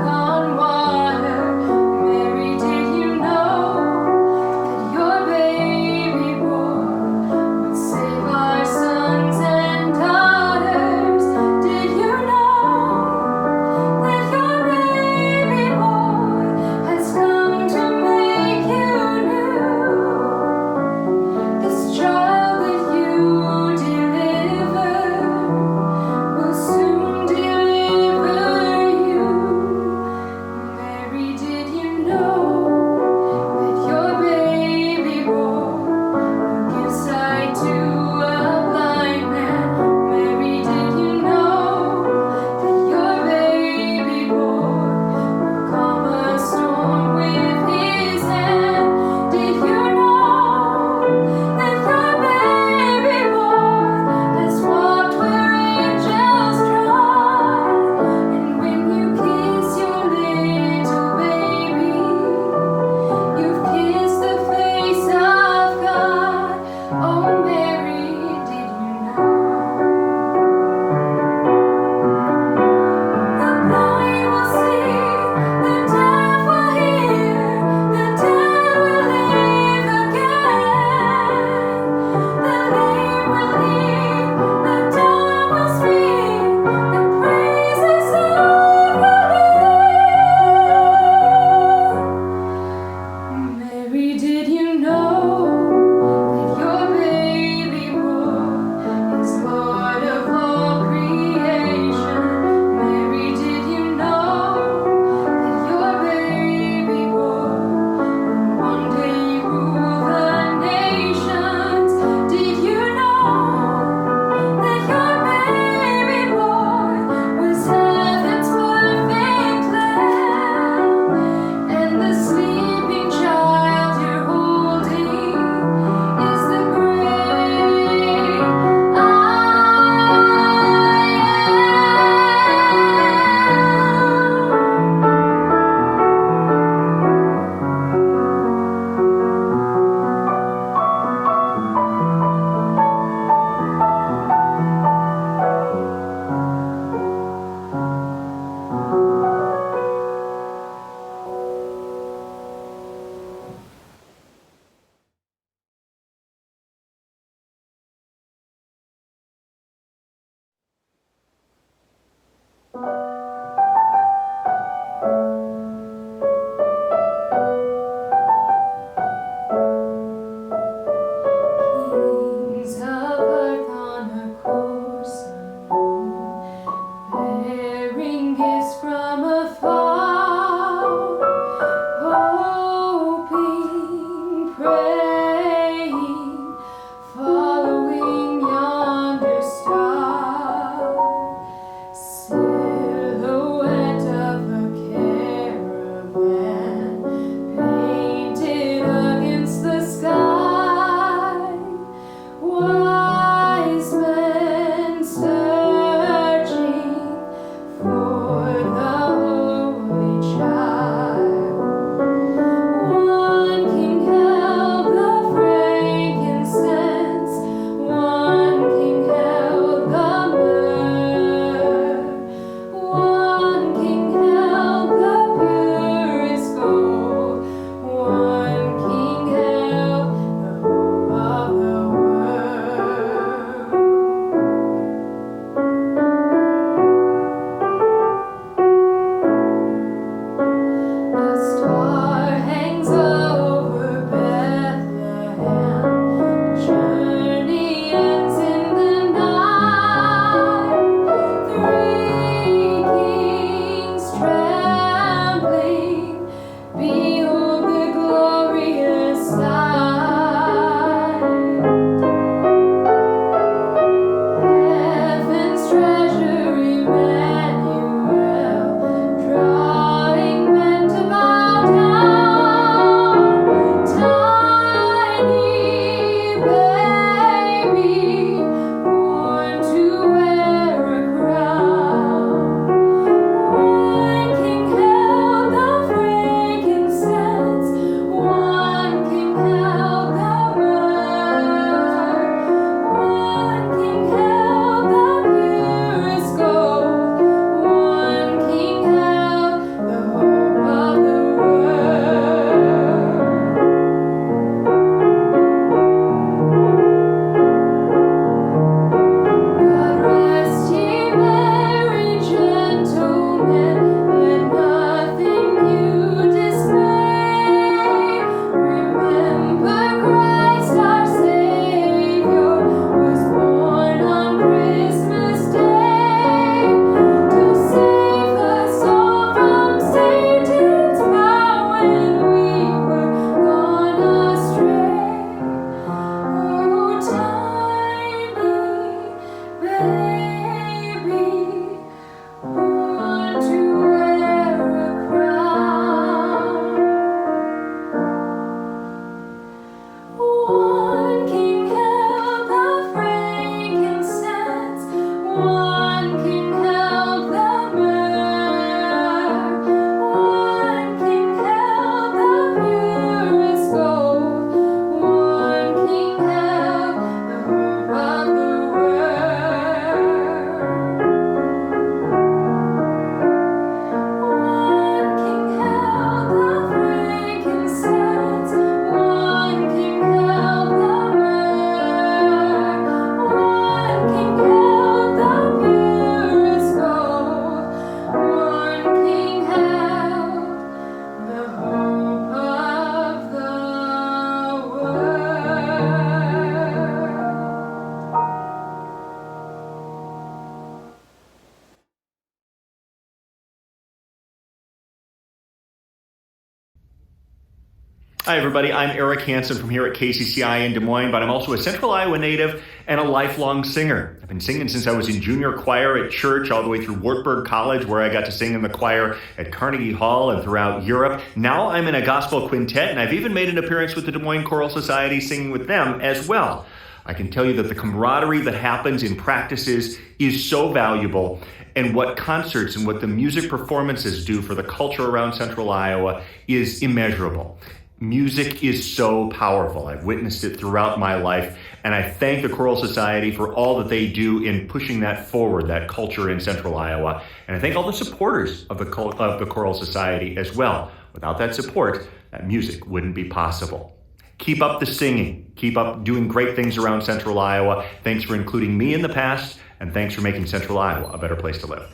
Hi, everybody. I'm Eric Hansen from here at KCCI in Des Moines, but I'm also a Central Iowa native and a lifelong singer. I've been singing since I was in junior choir at church, all the way through Wartburg College, where I got to sing in the choir at Carnegie Hall and throughout Europe. Now I'm in a gospel quintet, and I've even made an appearance with the Des Moines Choral Society, singing with them as well. I can tell you that the camaraderie that happens in practices is so valuable, and what concerts and what the music performances do for the culture around Central Iowa is immeasurable. Music is so powerful. I've witnessed it throughout my life, and I thank the Choral Society for all that they do in pushing that forward, that culture in Central Iowa. And I thank all the supporters of the Choral Society as well. Without that support, that music wouldn't be possible. Keep up the singing. Keep up doing great things around Central Iowa. Thanks for including me in the past, and thanks for making Central Iowa a better place to live.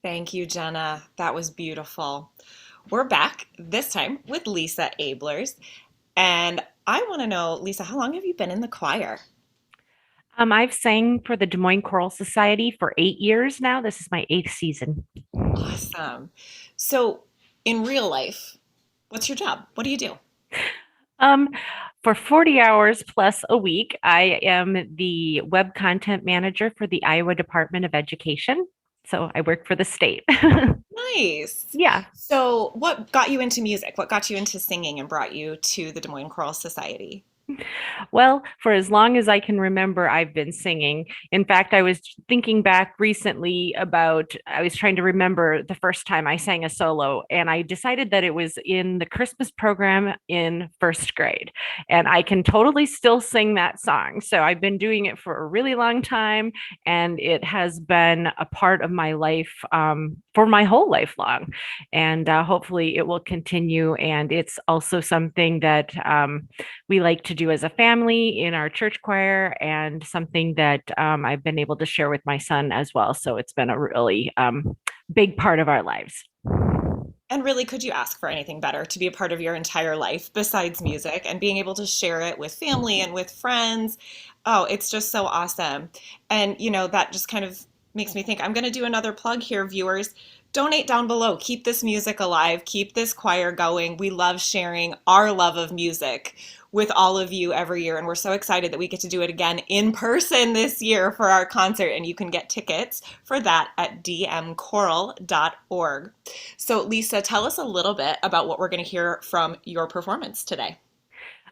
Thank you, Jenna. That was beautiful. We're back this time with Lisa Ablers. And I want to know, Lisa, how long have you been in the choir? I've sang for the Des Moines Choral Society for 8 years now. This is my 8th season. Awesome. So, in real life, what's your job? What do you do? For 40 hours plus a week, I am the web content manager for the Iowa Department of Education. So I work for the state. Nice. Yeah. So, what got you into music? What got you into singing and brought you to the Des Moines Choral Society? Well, for as long as I can remember, I've been singing. In fact, I was thinking back recently I was trying to remember the first time I sang a solo, and I decided that it was in the Christmas program in first grade. And I can totally still sing that song. So I've been doing it for a really long time, and it has been a part of my life for my whole life long. And hopefully it will continue. And it's also something that we like to do as a family in our church choir, and something that I've been able to share with my son as well. So it's been a really big part of our lives. And really, could you ask for anything better to be a part of your entire life besides music and being able to share it with family and with friends? Oh, it's just so awesome. And, that just kind of makes me think I'm going to do another plug here, viewers. Donate down below. Keep this music alive. Keep this choir going. We love sharing our love of music with all of you every year. And we're so excited that we get to do it again in person this year for our concert. And you can get tickets for that at dmchoral.org. So Lisa, tell us a little bit about what we're going to hear from your performance today.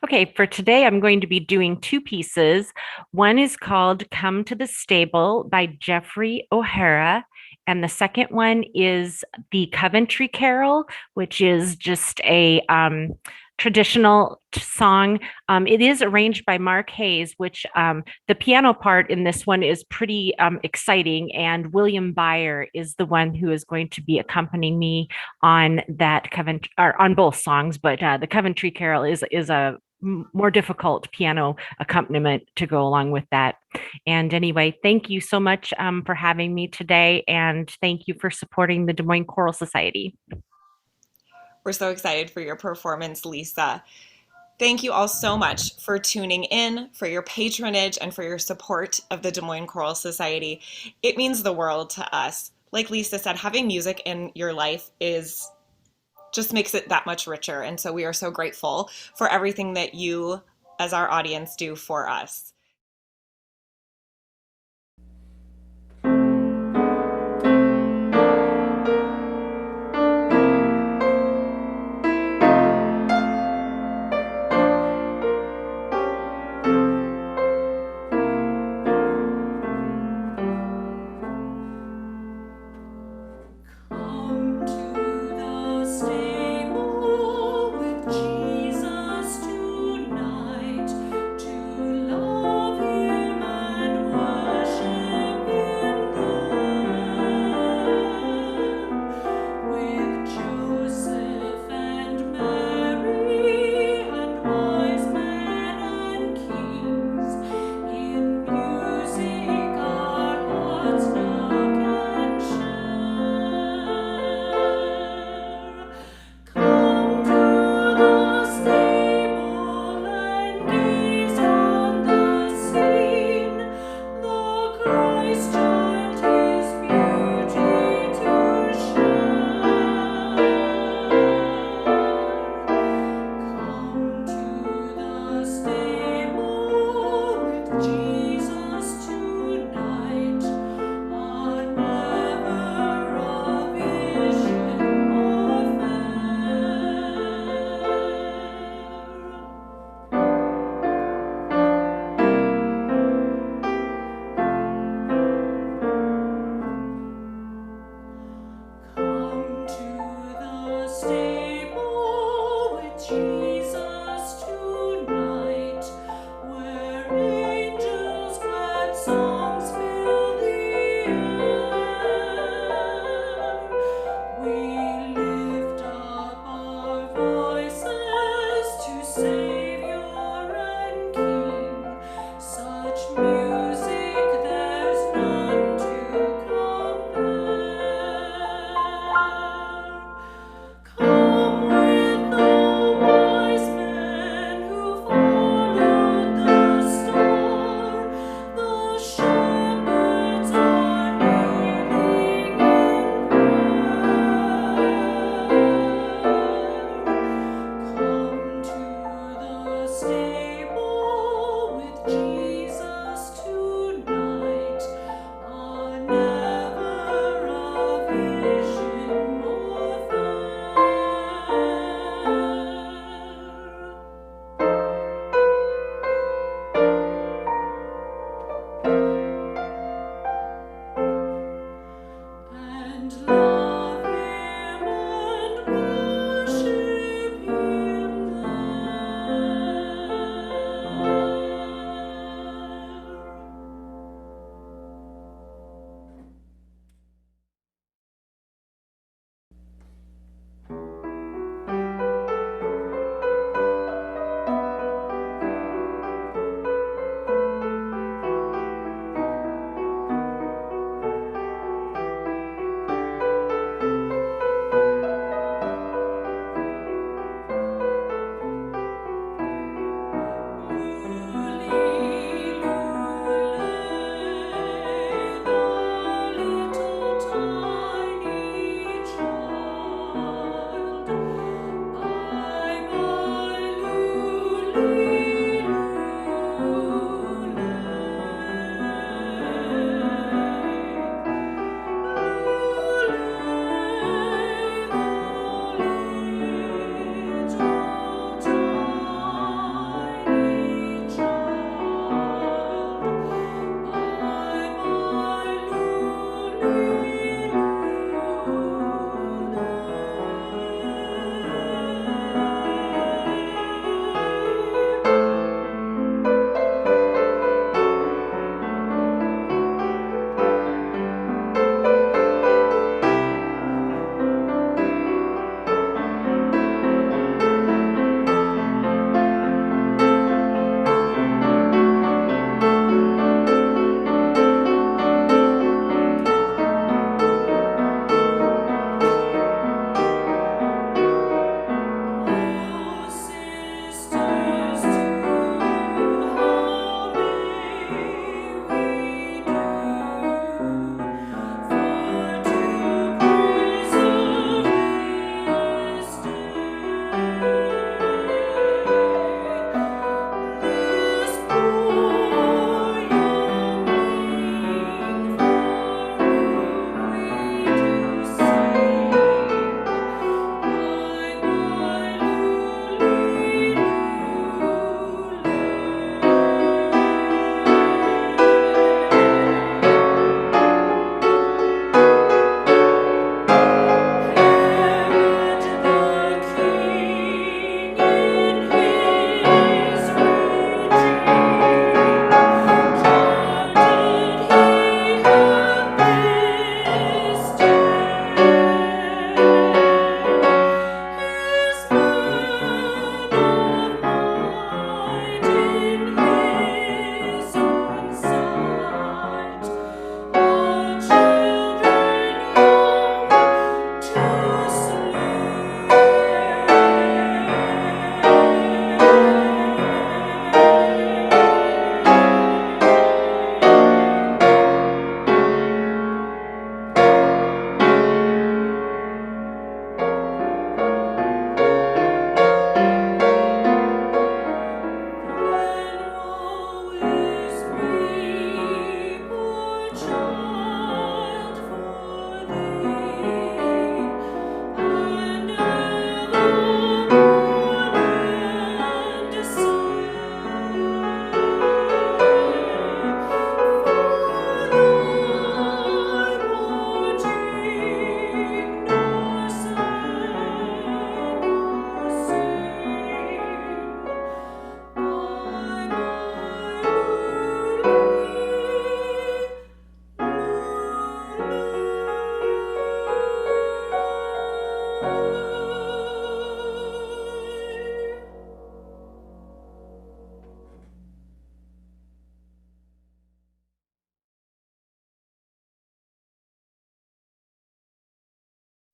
Okay, for today, I'm going to be doing 2 pieces. One is called Come to the Stable by Jeffrey O'Hara. And the second one is the Coventry Carol, which is just a traditional song. It is arranged by Mark Hayes, which the piano part in this one is pretty exciting. And William Byer is the one who is going to be accompanying me on that Coventry, or on both songs. But the Coventry Carol is a more difficult piano accompaniment to go along with that. And anyway, thank you so much for having me today, and thank you for supporting the Des Moines Choral Society. We're so excited for your performance, Lisa. Thank you all so much for tuning in, for your patronage, and for your support of the Des Moines Choral Society. It means the world to us. Like Lisa said, having music in your life just makes it that much richer. And so we are so grateful for everything that you, as our audience, do for us. Jesus tonight to love.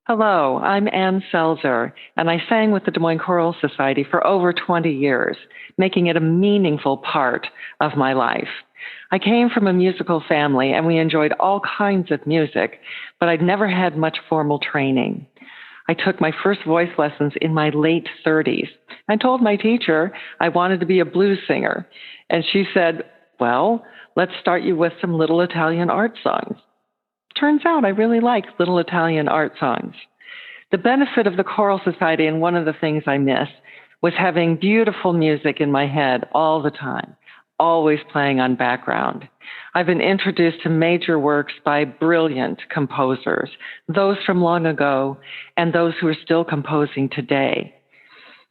Hello, I'm Ann Selzer, and I sang with the Des Moines Choral Society for over 20 years, making it a meaningful part of my life. I came from a musical family, and we enjoyed all kinds of music, but I'd never had much formal training. I took my first voice lessons in my late 30s. I told my teacher I wanted to be a blues singer, and she said, well, let's start you with some Little Italian art songs. Turns out I really like Little Italian art songs. The benefit of the Choral Society, and one of the things I miss, was having beautiful music in my head all the time, always playing on background. I've been introduced to major works by brilliant composers, those from long ago and those who are still composing today.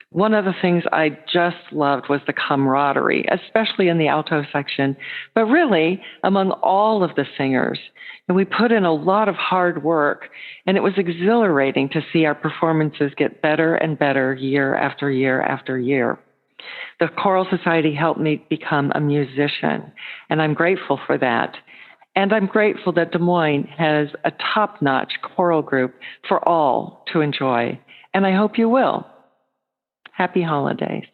One of the things I just loved was the camaraderie, especially in the alto section, but really among all of the singers. And we put in a lot of hard work, and it was exhilarating to see our performances get better and better year after year after year. The Choral Society helped me become a musician, and I'm grateful for that. And I'm grateful that Des Moines has a top-notch choral group for all to enjoy, and I hope you will. Happy holidays.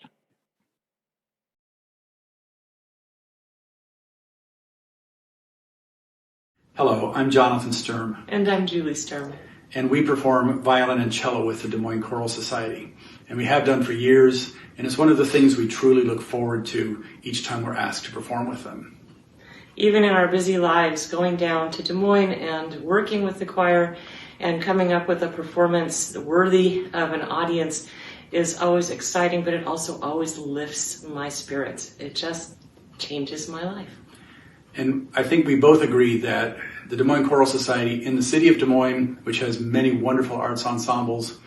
Hello, I'm Jonathan Sturm. And I'm Julie Sturm. And we perform violin and cello with the Des Moines Choral Society. And we have done for years, and it's one of the things we truly look forward to each time we're asked to perform with them. Even in our busy lives, going down to Des Moines and working with the choir and coming up with a performance worthy of an audience is always exciting, but it also always lifts my spirits. It just changes my life. And I think we both agree that the Des Moines Choral Society in the city of Des Moines, which has many wonderful arts ensembles,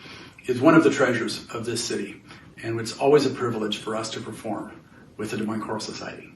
is one of the treasures of this city. And it's always a privilege for us to perform with the Des Moines Choral Society.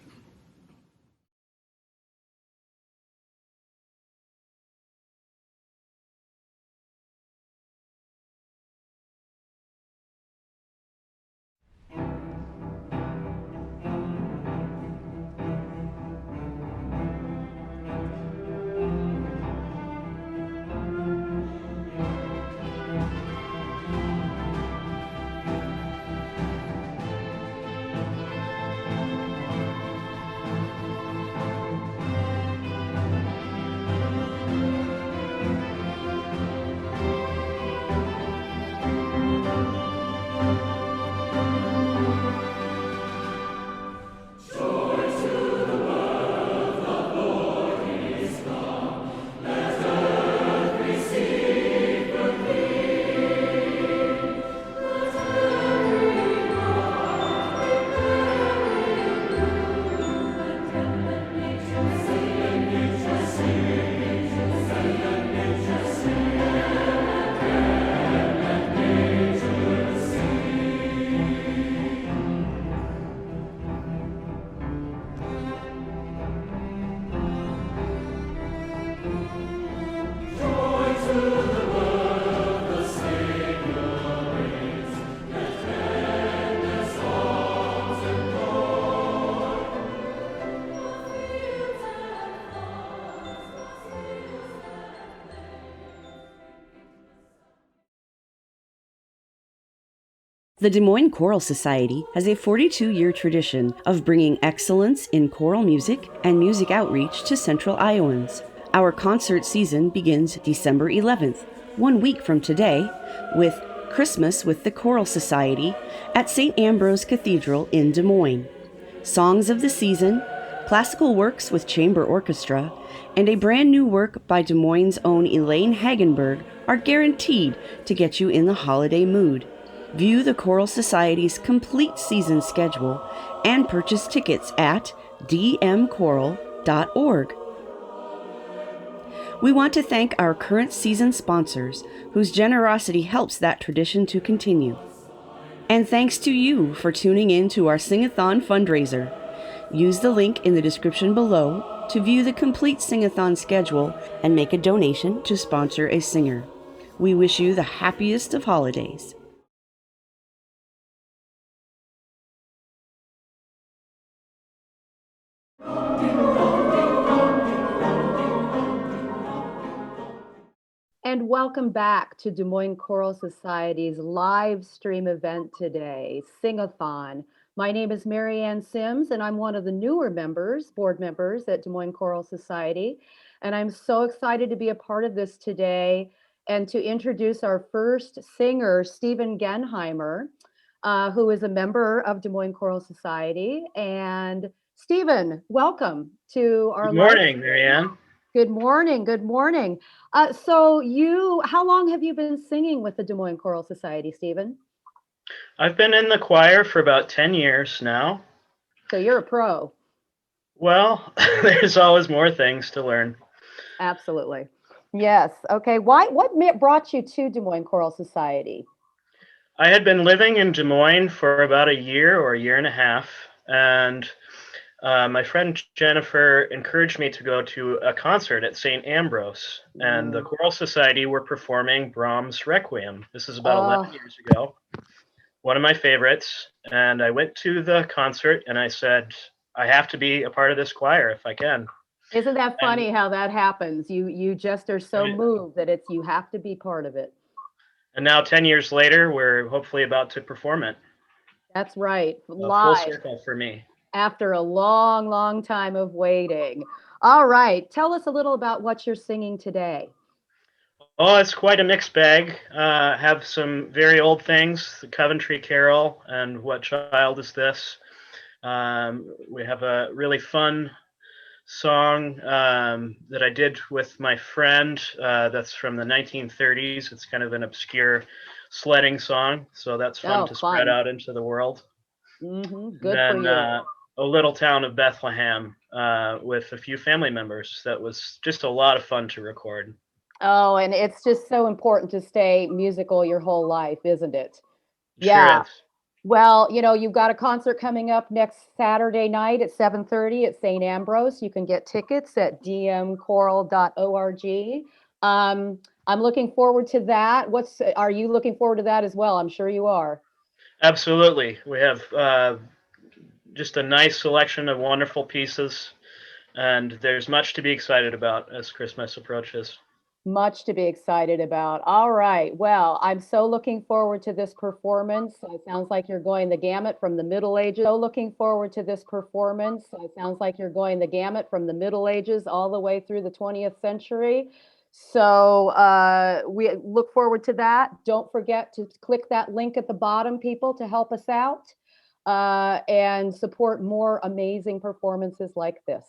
The Des Moines Choral Society has a 42-year tradition of bringing excellence in choral music and music outreach to Central Iowans. Our concert season begins December 11th, 1 week from today, with Christmas with the Choral Society at St. Ambrose Cathedral in Des Moines. Songs of the season, classical works with chamber orchestra, and a brand new work by Des Moines' own Elaine Hagenberg are guaranteed to get you in the holiday mood. View the Choral Society's complete season schedule and purchase tickets at dmchoral.org. We want to thank our current season sponsors, whose generosity helps that tradition to continue. And thanks to you for tuning in to our Sing-A-Thon fundraiser. Use the link in the description below to view the complete Sing-A-Thon schedule and make a donation to sponsor a singer. We wish you the happiest of holidays. and welcome back to Des Moines Choral Society's live stream event today, Sing-A-Thon. My name is Mary Ann Sims, and I'm one of the newer board members at Des Moines Choral Society. And I'm so excited to be a part of this today and to introduce our first singer, Stephen Genheimer, who is a member of Des Moines Choral Society. And Stephen, welcome to our Good morning, Mary Ann. Good morning. Good morning. How long have you been singing with the Des Moines Choral Society, Stephen? I've been in the choir for about 10 years now. So you're a pro. Well, there's always more things to learn. Absolutely. Yes. Okay. What brought you to Des Moines Choral Society? I had been living in Des Moines for about a year or a year and a half, and my friend Jennifer encouraged me to go to a concert at St. Ambrose, and the Choral Society were performing Brahms' Requiem. This is about 11 years ago. One of my favorites, and I went to the concert and I said, I have to be a part of this choir if I can. Isn't that funny how that happens? You just are so moved that you have to be part of it. And now 10 years later, we're hopefully about to perform it. That's right. Live. Full circle for me. After a long, long time of waiting. All right. Tell us a little about what you're singing today. Oh, it's quite a mixed bag. Have some very old things, the Coventry Carol and What Child Is This? We have a really fun song that I did with my friend that's from the 1930s. It's kind of an obscure sledding song, so that's fun to spread out into the world. Good then, for you. A little town of Bethlehem with a few family members. That was just a lot of fun to record. Oh, and it's just so important to stay musical your whole life, isn't it? Yeah. Sure is. Well, you've got a concert coming up next Saturday night at 7:30 at St. Ambrose. You can get tickets at dmchoral.org. I'm looking forward to that. Are you looking forward to that as well? I'm sure you are. Absolutely. We have just a nice selection of wonderful pieces, and there's much to be excited about as Christmas approaches. Much to be excited about. All right. Well, I'm so looking forward to this performance. It sounds like you're going the gamut from the Middle Ages. So looking forward to this performance. It sounds like you're going the gamut from the Middle Ages all the way through the 20th century. So we look forward to that. Don't forget to click that link at the bottom, people, to help us out and support more amazing performances like this.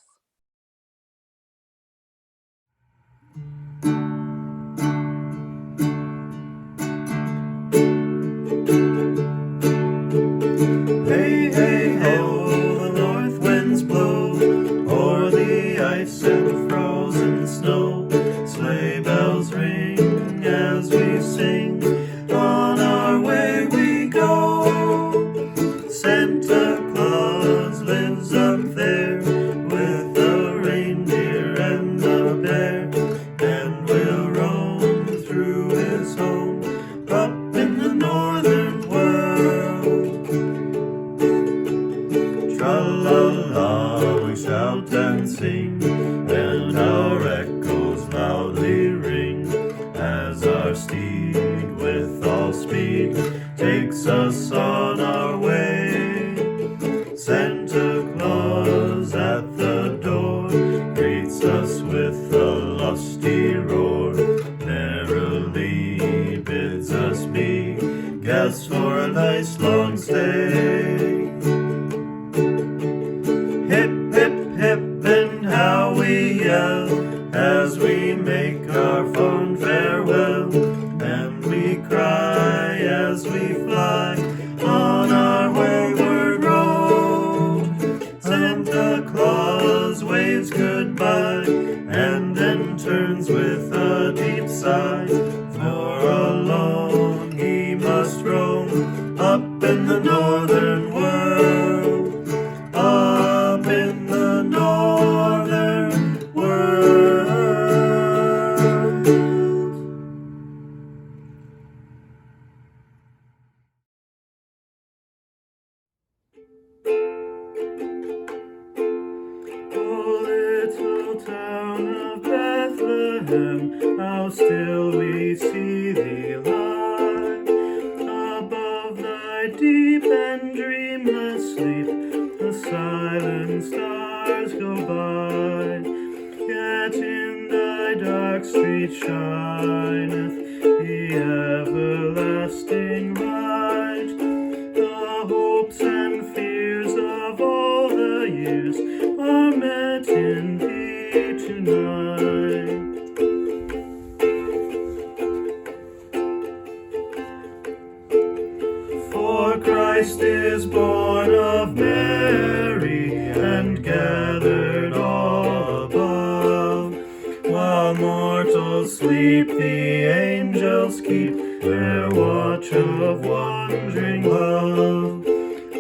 Hey, hey, ho, the north winds blow o'er the ice and frozen snow. Sleigh bells ring as we sing, on our way we go. Santa Claus lives up there with a reindeer and a bear, and we'll roam through his home up in the northern world. Tra-la-la, we shout and sing, and our echoes loudly ring, as our steed with all speed takes us on our way. Santa Claus at the door greets us with a lusty roar, merrily bids us be guests for a nice long stay. Hip, hip, hip, and how we yell as we make our fond farewell, and we cry as we fly on our wayward road. Santa Claus waves goodbye and then turns with a deep sigh, for alone he must roam up in the northern world, up in the northern world. Oh, little town of Bethlehem, Bethlehem, how still we see thee lie. Above thy deep and dreamless sleep, the silent stars go by. Yet in thy dark street shineth the everlasting light. The hopes and fears of all the years are met in thee tonight. For Christ is born of Mary and gathered all above. While mortals sleep, the angels keep their watch of wondering love.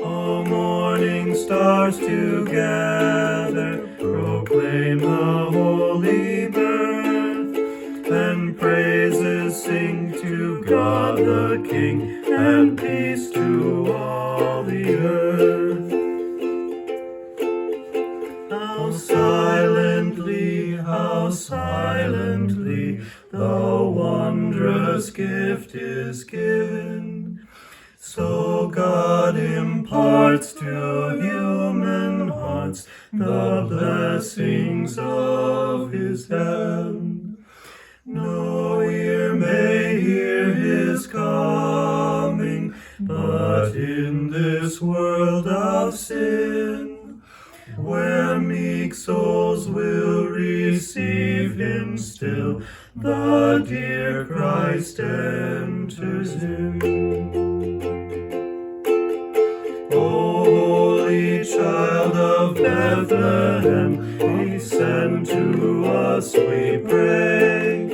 All morning stars together proclaim the holy birth, and praises sing to God the King, and peace to all the earth. How silently the wondrous gift is given. So God imparts to human hearts the blessings of his hand. No ear may hear his coming, but in this world of sin, where meek souls will receive him still, the dear Christ enters in. O holy child of Bethlehem, descend to us, we pray.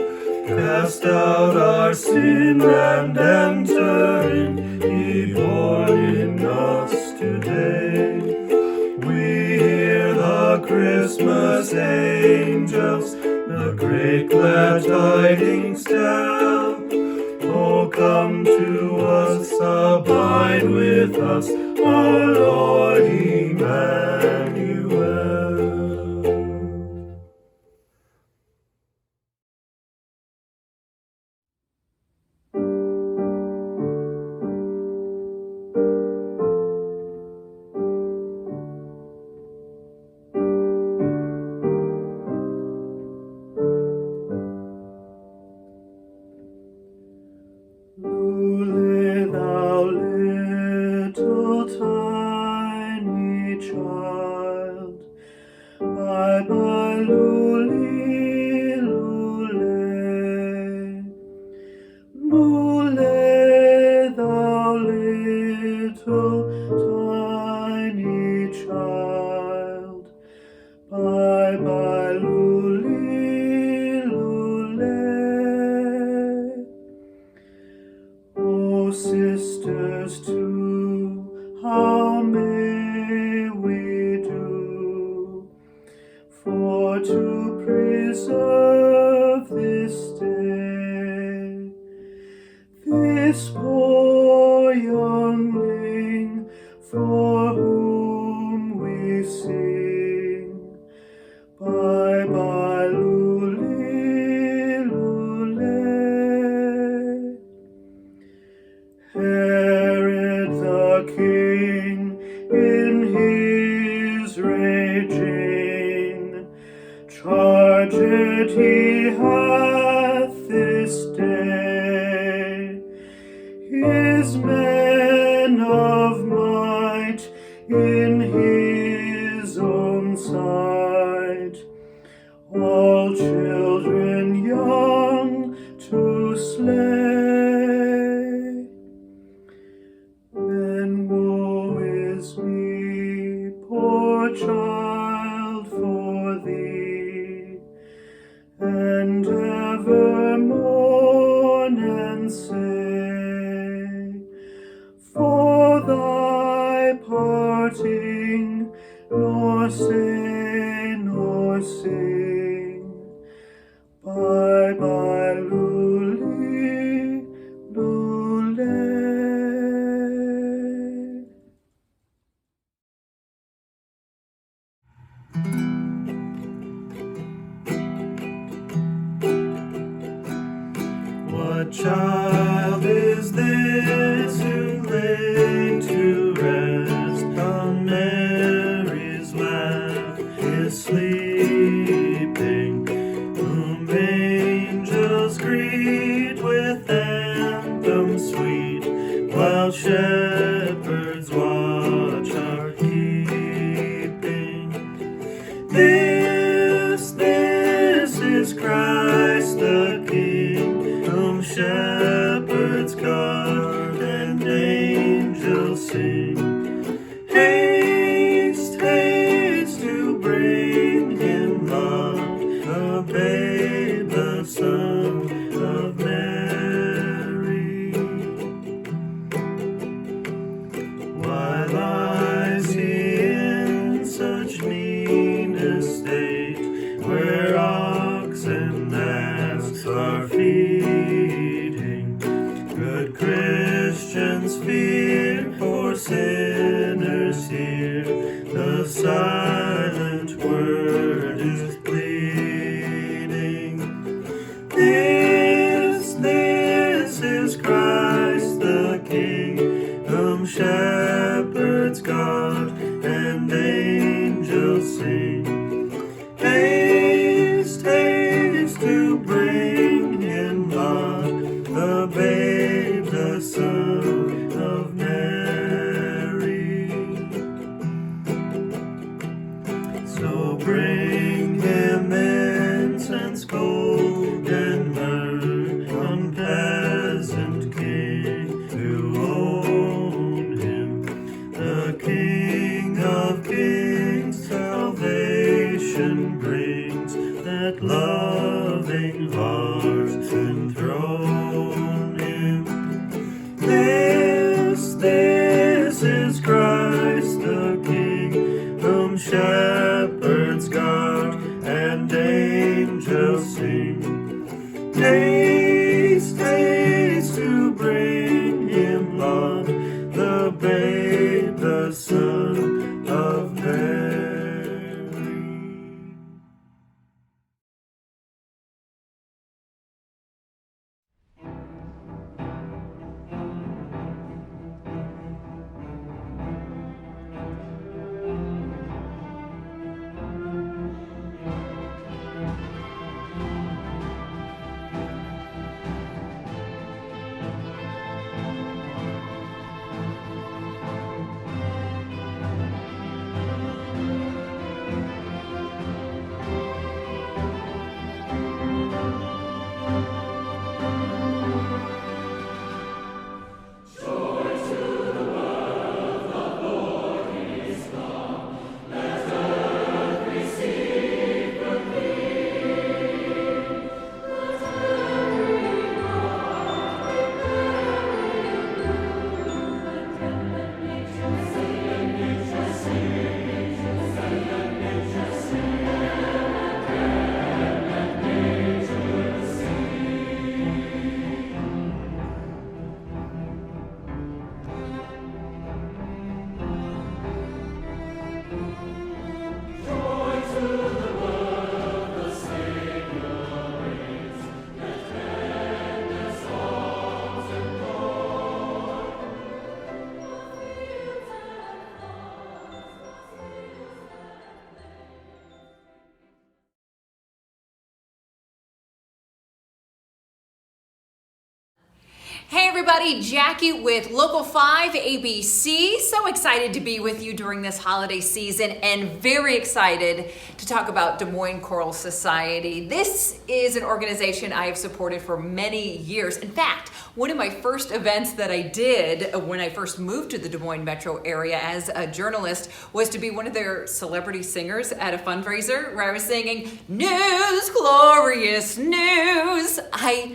Cast out our sin and enter in, be born in us today. We hear the Christmas angels, the great glad tidings tell. Oh, come to us, abide with us, our Lord Emmanuel. Lule, thou little tiny child, bye bye, Lule, Lule. Lule, thou little tiny child, bye bye, Lule, Lule. Oh, sisters too, how may we do for to preserve this day, this poor youngling for whom we sing? Bye bye, Lule, Lule. Herod the king in his raging charged he hath this day his men of might in his own sight, all children young to slay. Then woe is me, poor child, for thee, and ever mourn and say, for thy parting, nor say nor sing. Bye bye, Lule, child is this who lay to rest on Mary's lap is sleeping, whom angels greet with anthems sweet, while shepherds watch are keeping. This is Christ the King, whom shepherds guard and angels sing. Haste, haste to bring him love, the babe, the Son of Mary. Why lies he in such mean estate, where ox and ass are feeding? Good Christians fear, for sinners hear, the silent word is pleading. This is Christ the King, whom shepherds guard and angels sing. Haste, haste to bring him love, the babe, the Son of Mary. So bring him incense, gold, and myrrh, on peasant king to own him, the King of kings. Salvation brings, that loving hearts enthrone him. This is Christ the King, whom shepherds guard and angels sing. Haste, haste to bring him love, the babe, the Son of Mary. Hey everybody, Jackie with Local 5 ABC. So excited to be with you during this holiday season and very excited to talk about Des Moines Choral Society. This is an organization I have supported for many years. In fact, one of my first events that I did when I first moved to the Des Moines metro area as a journalist was to be one of their celebrity singers at a fundraiser where I was singing, "News, glorious news." I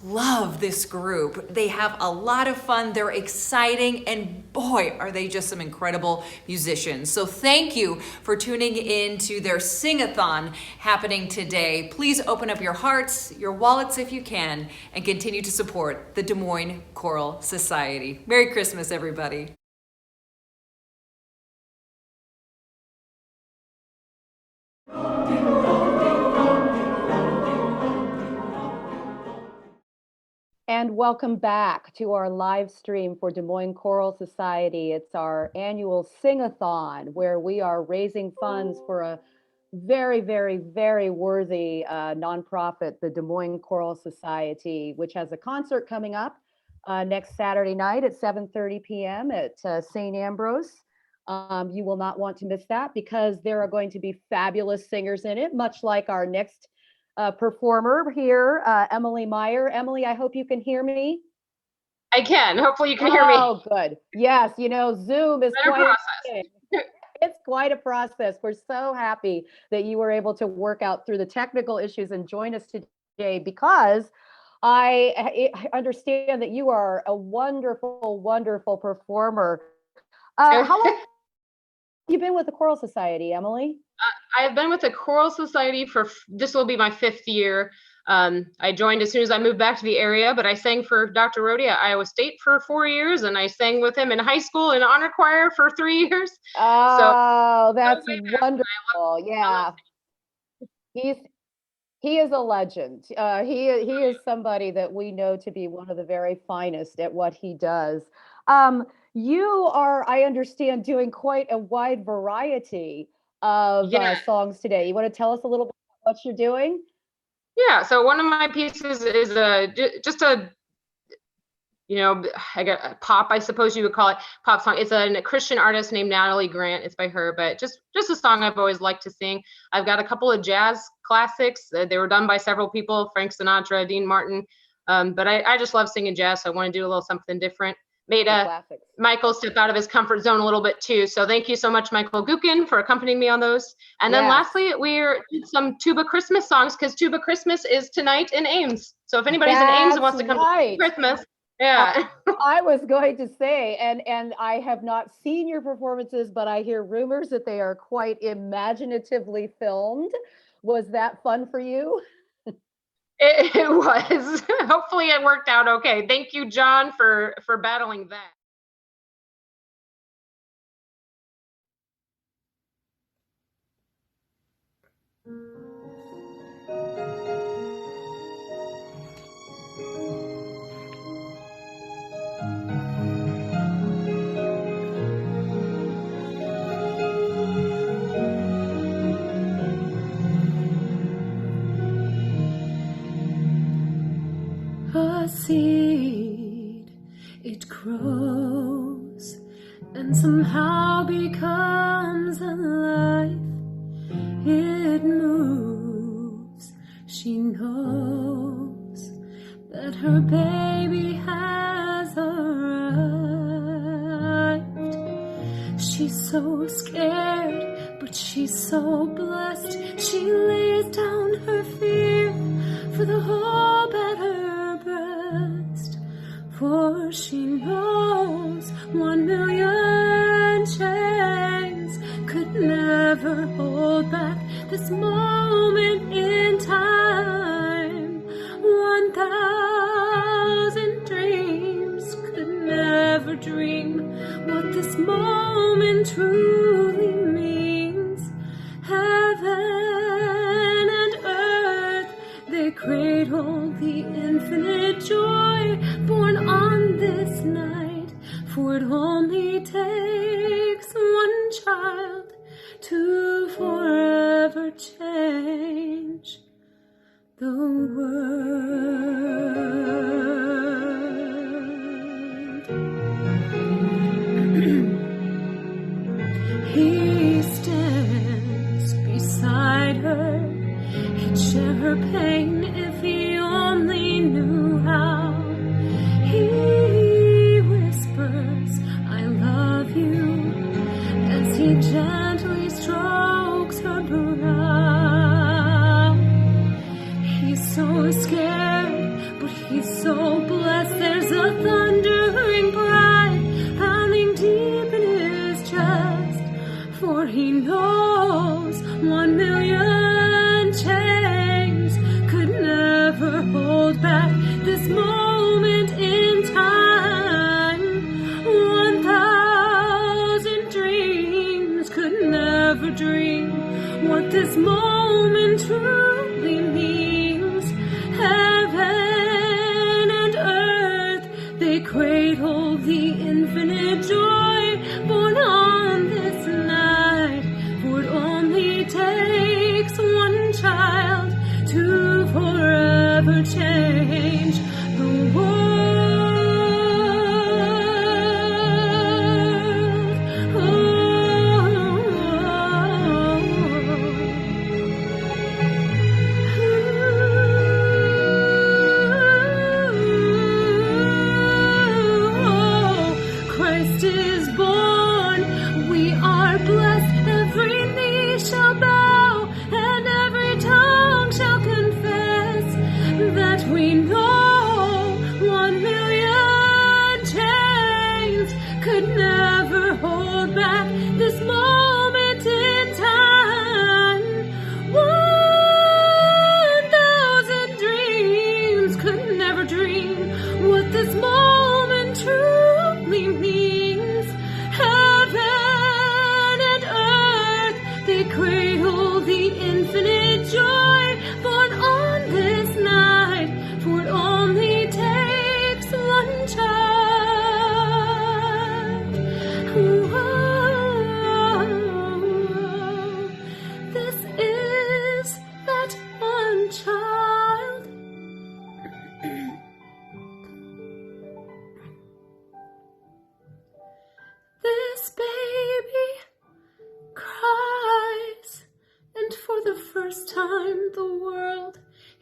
love this group. They have a lot of fun. They're exciting, and boy, are they just some incredible musicians. So thank you for tuning in to their Sing-A-Thon happening today. Please open up your hearts, your wallets if you can, and continue to support the Des Moines Choral Society. Merry Christmas, everybody. And welcome back to our live stream for Des Moines Choral Society. It's our annual Sing-A-Thon, where we are raising funds for a very, very, very worthy nonprofit, the Des Moines Choral Society, which has a concert coming up next Saturday night at 7:30 p.m. at St. Ambrose. You will not want to miss that because there are going to be fabulous singers in it, much like our next performer here, Emily Meyer. Emily, I hope you can hear me. I can. Hopefully you can hear me. Oh, good. Yes, you know, Zoom is it's quite a process. We're so happy that you were able to work out through the technical issues and join us today because I understand that you are a wonderful, wonderful performer. How long have you been with the Choral Society, Emily? I've been with the Choral Society for, this will be my 5th year. I joined as soon as I moved back to the area, but I sang for Dr. Rohde at Iowa State for 4 years, and I sang with him in high school in honor choir for 3 years. Oh, that's wonderful. Yeah. He is a legend. He is somebody that we know to be one of the very finest at what he does. You are, I understand, doing quite a wide variety of songs today. You want to tell us a little bit about what you're doing? Yeah, so one of my pieces is just a, you know, I got a pop, I suppose you would call it, pop song. It's a Christian artist named Natalie Grant. It's by her, but just a song I've always liked to sing. I've got a couple of jazz classics. They were done by several people, Frank Sinatra, Dean Martin. But I just love singing jazz, so I want to do a little something different. Made Michael step out of his comfort zone a little bit too. So thank you so much, Michael Gukin, for accompanying me on those. And then lastly, we're some Tuba Christmas songs because Tuba Christmas is tonight in Ames. So if anybody's in Ames and wants to come to Christmas, yeah. I was going to say, and I have not seen your performances, but I hear rumors that they are quite imaginatively filmed. Was that fun for you? It was. Hopefully it worked out okay. Thank you, John, for battling that. A seed, it grows and somehow becomes alive. It moves, she knows that her baby has arrived. She's so scared, but she's so blessed. She lays down her fear for the hope at her breast, for she knows 1,000,000 chains could never hold back this moment in time. 1,000 dreams could never dream what this moment truly means. Heaven and earth, they cradle the infinite joy born on this night, for it only takes one child to forever change the world. He stands beside her, he'd share her pain if he only knew how. He whispers, I love you, as he gently strokes her brow. He's so scared, but he's so blessed. There's a thundering pride pounding deep in his chest, for he knows 1,000,000 chains could never hold back this moment in time. 1,000 dreams could never dream what this moment truly means. Heaven and earth, child to forever change the world. Christ is born, we are blessed, every knee shall bow, and every tongue shall confess that we know 1,000,000 chains could never hold back this moment in time. 1,000 dreams could never dream what this moment truly means. Heaven and earth, they cradle the infinite joy born on this night, for it only takes one child. This is that one child. This baby cries, and for the first time the world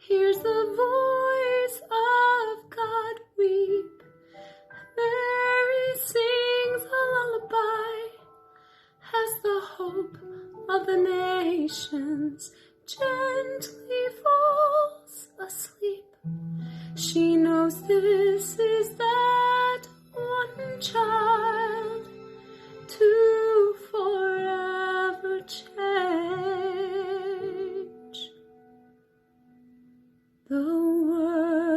hears the voice of God weep. Mary sings a lullaby as the hope of the nations gently falls asleep. She knows this is that one child to forever change the world.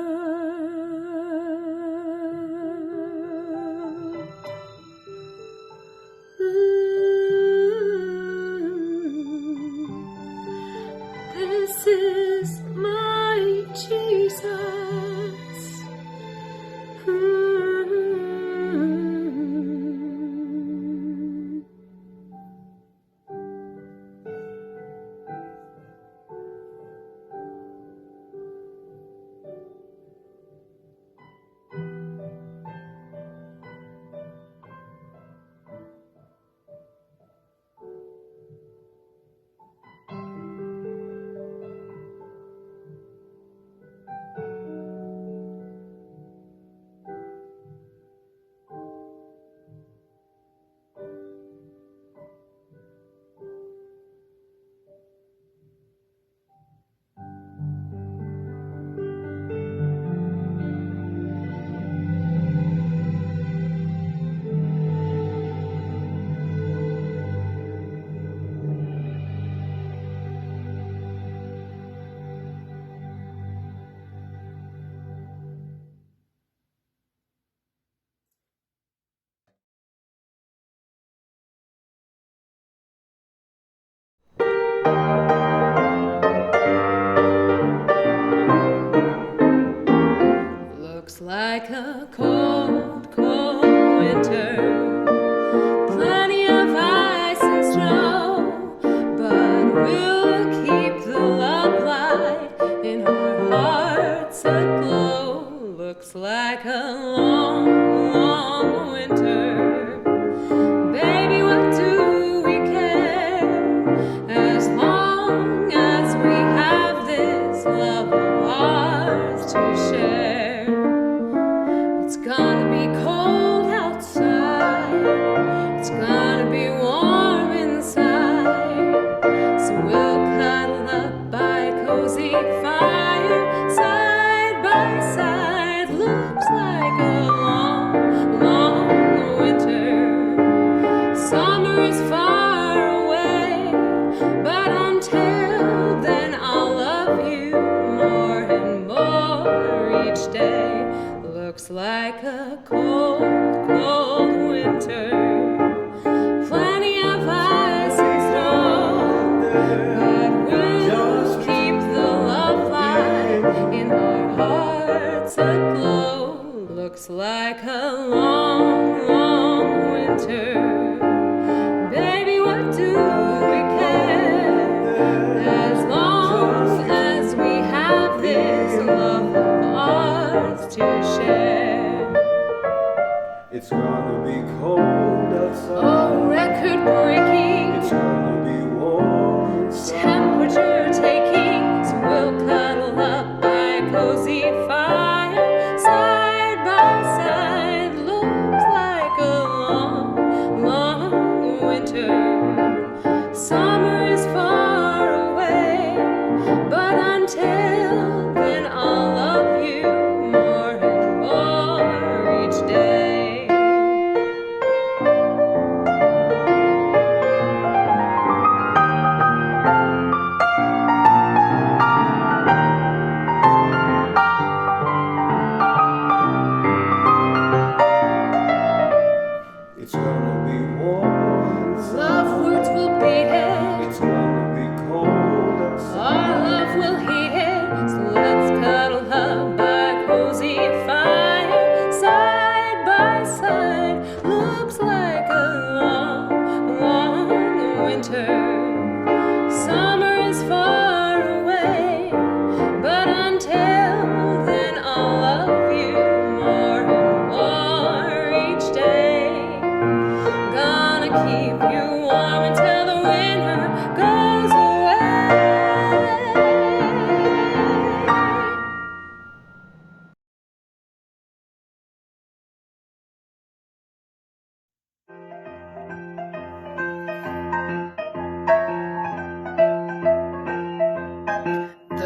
This is my Jesus.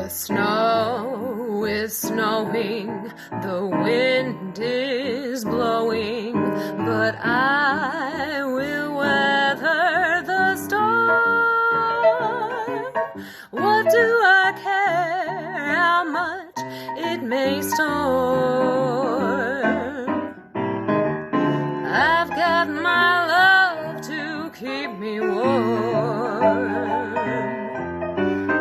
The snow is snowing, the wind is blowing, but I will weather the storm. What do I care how much it may storm? I've got my love to keep me warm.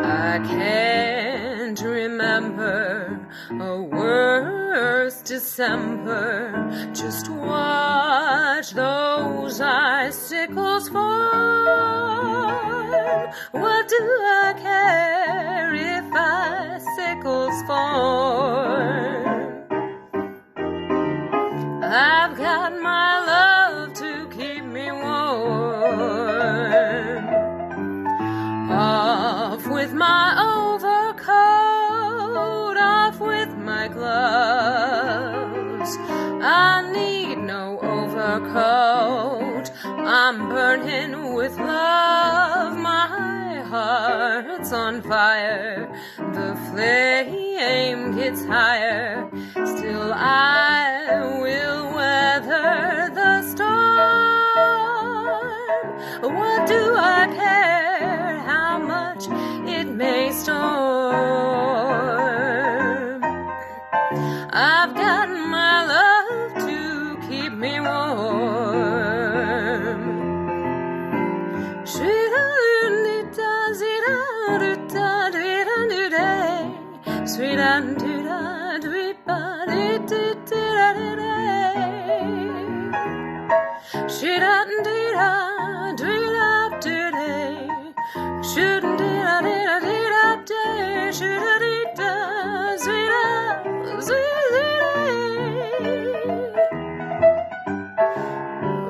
I can't remember a worse December. Just watch those icicles form. What do I care if icicles form? I've got my love to keep me warm. Off with my overcoat, off with my gloves. I need no overcoat, I'm burning with love. My heart's on fire, the flame gets higher. Still I will weather the storm. What do I care how much it may storm? I've got my love to keep me warm.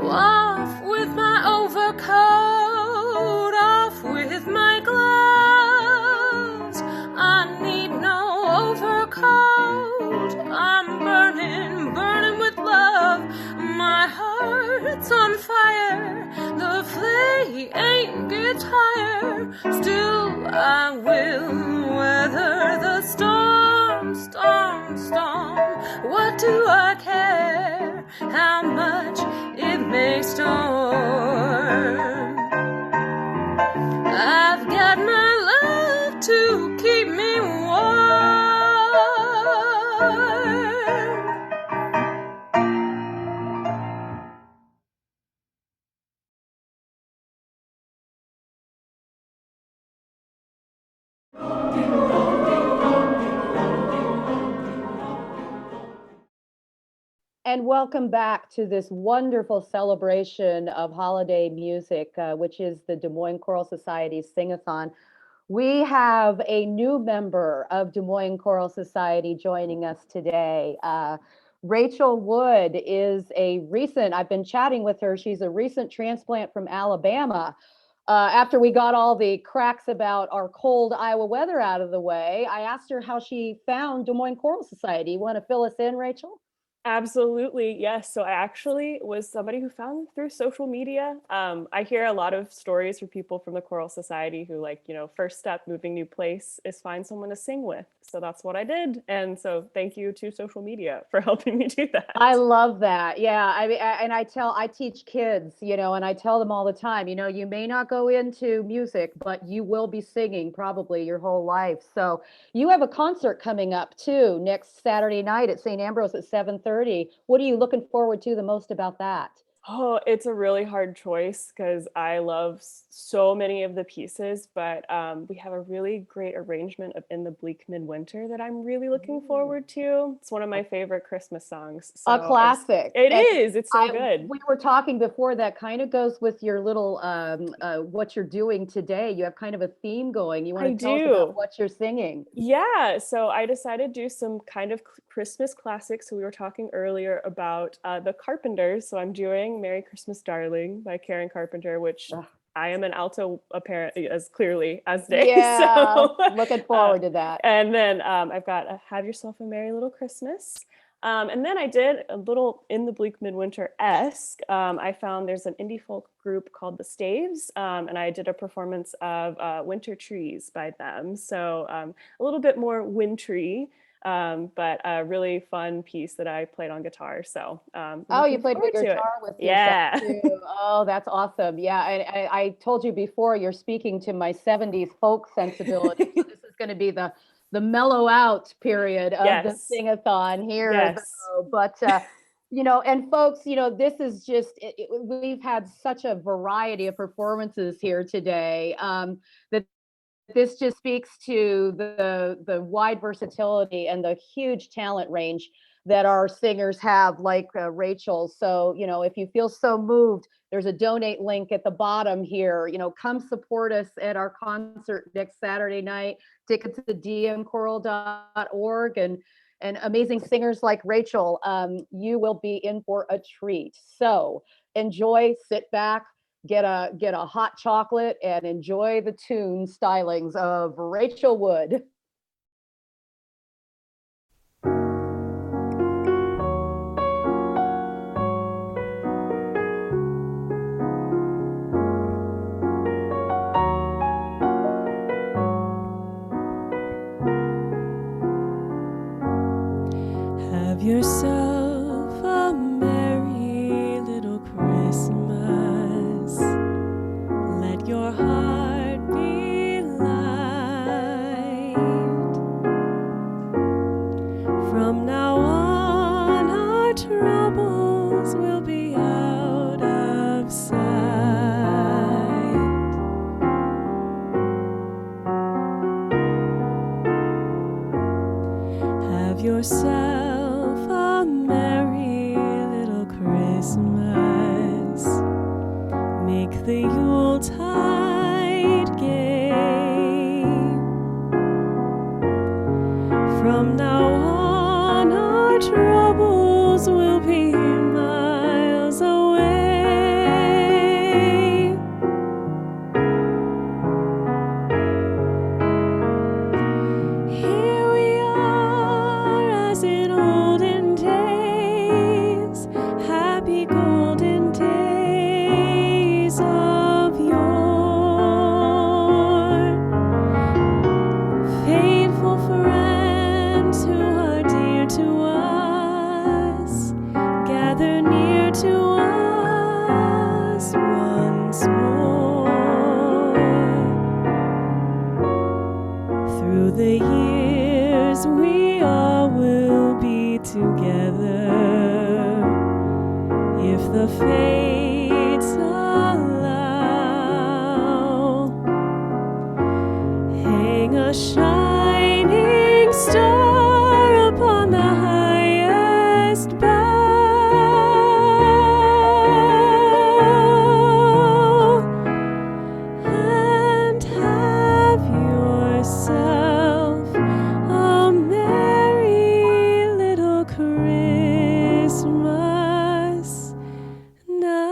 Off with my overcoat, off with my gloves. I need no overcoat, I'm burning, burning with love. My heart's on fire, the flame gets higher. Still I will weather the storm, storm, storm. What do I care how much it may storm? I've got my love to keep me warm. And welcome back to this wonderful celebration of holiday music, which is the Des Moines Choral Society's Sing-A-Thon. We have a new member of Des Moines Choral Society joining us today. Rachel Wood is I've been chatting with her, she's a recent transplant from Alabama. After we got all the cracks about our cold Iowa weather out of the way, I asked her how she found Des Moines Choral Society. You want to fill us in, Rachel? Absolutely, yes. So I actually was somebody who found through social media. I hear a lot of stories from people from the Choral Society who first step, moving new place is find someone to sing with. So that's what I did. And so thank you to social media for helping me do that. I love that. Yeah. I teach kids, and I tell them all the time, you may not go into music, but you will be singing probably your whole life. So you have a concert coming up too next Saturday night at St. Ambrose at 7:30. What are you looking forward to the most about that? Oh, it's a really hard choice because I love so many of the pieces, but we have a really great arrangement of In the Bleak Midwinter that I'm really looking forward to. It's one of my favorite Christmas songs. A classic. It's so good. We were talking before, that kind of goes with your little, what you're doing today. You have kind of a theme going. You want to tell us about what you're singing? Yeah, so I decided to do some kind of Christmas classics. So we were talking earlier about the Carpenters. So I'm doing Merry Christmas, Darling by Karen Carpenter, which I am an alto apparently as clearly as day. Yeah, so, looking forward to that. And then I've got Have Yourself a Merry Little Christmas. And then I did a little in the bleak midwinter-esque. I found there's an indie folk group called the Staves, and I did a performance of Winter Trees by them. So a little bit more wintry, but a really fun piece that I played on guitar. So Oh, you looking played the forward to it. guitar with Yeah. yourself too. Oh, that's awesome. Yeah, and I told you before, you're speaking to my 70s folk sensibility. So this is going to be the mellow out period of the Yes. Sing-A-Thon here. Yes. Though. But and folks, this is just we've had such a variety of performances here today that this just speaks to the wide versatility and the huge talent range that our singers have, like Rachel. So, if you feel so moved, there's a donate link at the bottom here. Come support us at our concert next Saturday night. Tickets to dmchoral.org and amazing singers like Rachel. You will be in for a treat. So enjoy, sit back, get a hot chocolate, and enjoy the tune stylings of Rachel Wood. Have yourself a merry little Christmas. Let your heart be light. From now on, our troubles will be out of sight. Have yourself a merry little Christmas. Make the Yuletide gay. From now on, our troubles will be miles away. Here we are as in olden days, happy golden days of yore. Faithful friends who are dear to us, gather near to us once more. Through the years we all will be together, if the fates allow. Hang a shining star upon the highest bough, and have yourself a merry little Christmas now.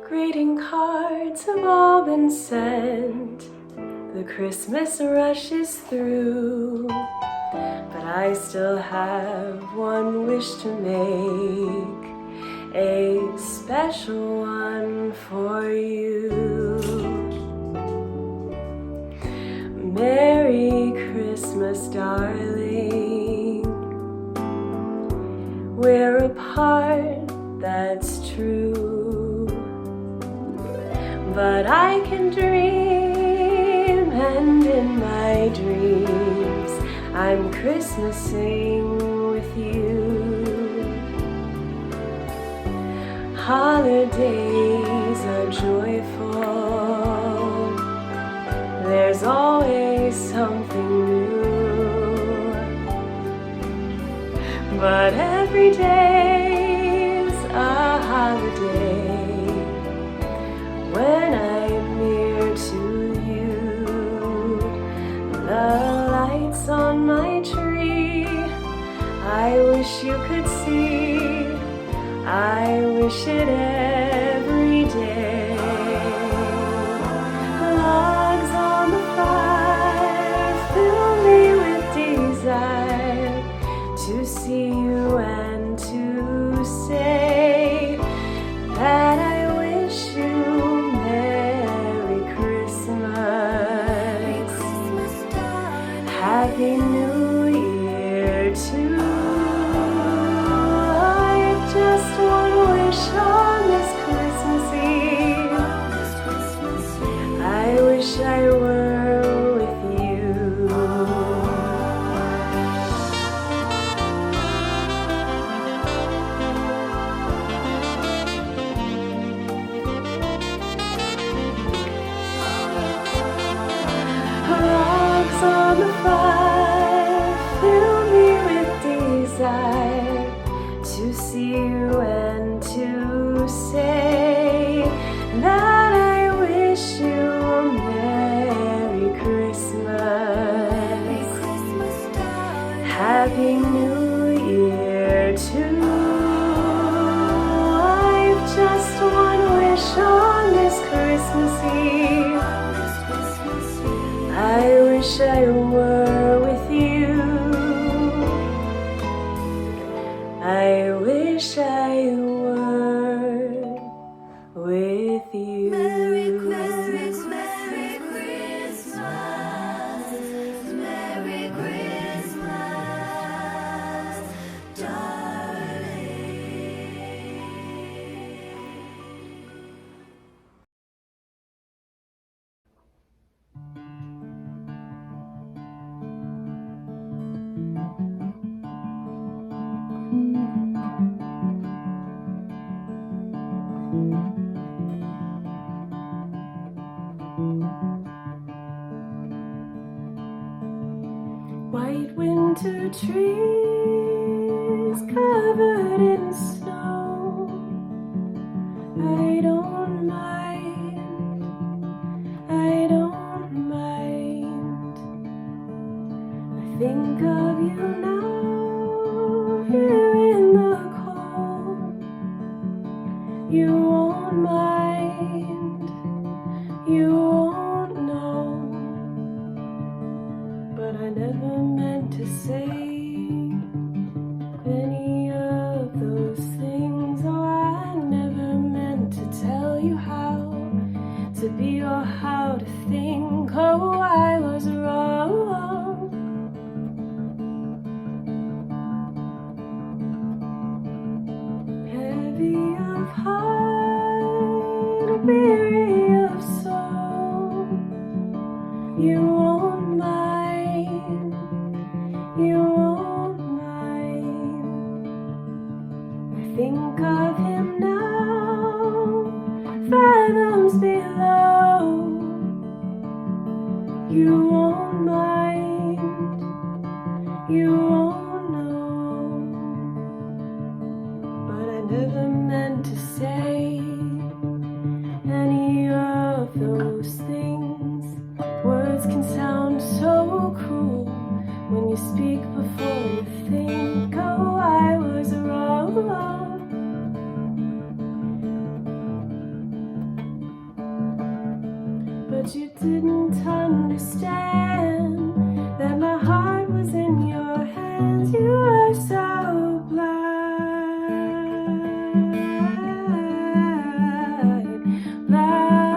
Greeting cards have all been sent. The Christmas rush is through. But I still have one wish to make, a special one for you. Merry Christmas, darling. We're apart, that's true. But I can dream, and in my dreams I'm Christmasing with you. Holidays are joyful. There's always something new. But every day's a holiday when I'm near to you. The lights on my tree I wish you could see, I wish it every day. Logs on the fire fill me with desire to see you and to say that I wish you Merry Christmas, Happy New Year too. I've just one wish on this Christmas Eve. I wish I were with you. Logs on the fire fill me with desire to see you and to say that I wish you a Merry Christmas, Happy New Year too. I've just one wish on this Christmas Eve. I wish I were with you. I wish I were with you. Merry Christmas, Merry Christmas, Merry Christmas, darling. White winter trees covered in snow. I don't mind, I don't mind. I think of you now, here in the cold. You won't mind, you won't know. But I never meant to say any of those things. Oh, I never meant to tell you how to be or how to think. Oh, I was wrong. Heavy of heart, weary of soul. You won't mind, you won't mind. I think of him now, fathoms below. You won't mind, you won't know. But I never meant to say any of those things. Words can sound so cruel when you speak before you think. Oh, I was wrong. But you didn't understand that my heart was in your hands. You were so blind, blind.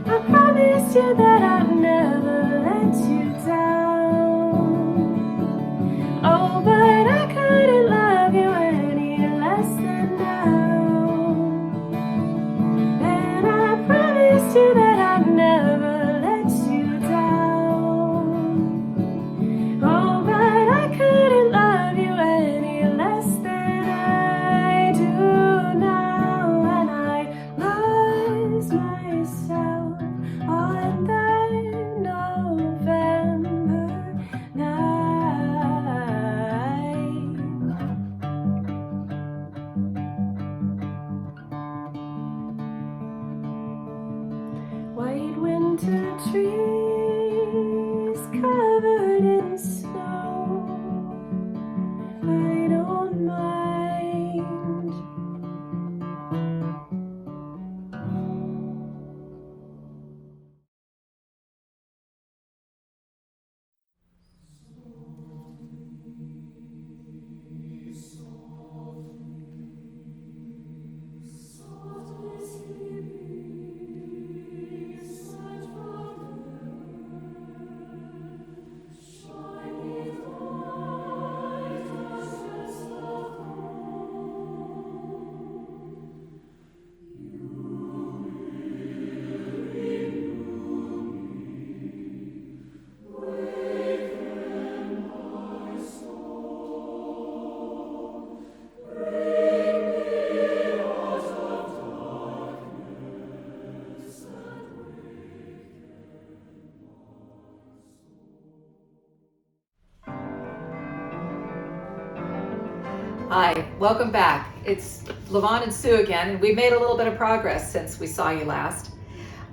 I promised you that I'd never let you down. Oh, but I couldn't love you any less than now. And I promised you that I'd never let you down. Oh, but I couldn't love you any less than I do now. And I lost myself on that Hi, welcome back. It's Levon and Sue again, and we've made a little bit of progress since we saw you last.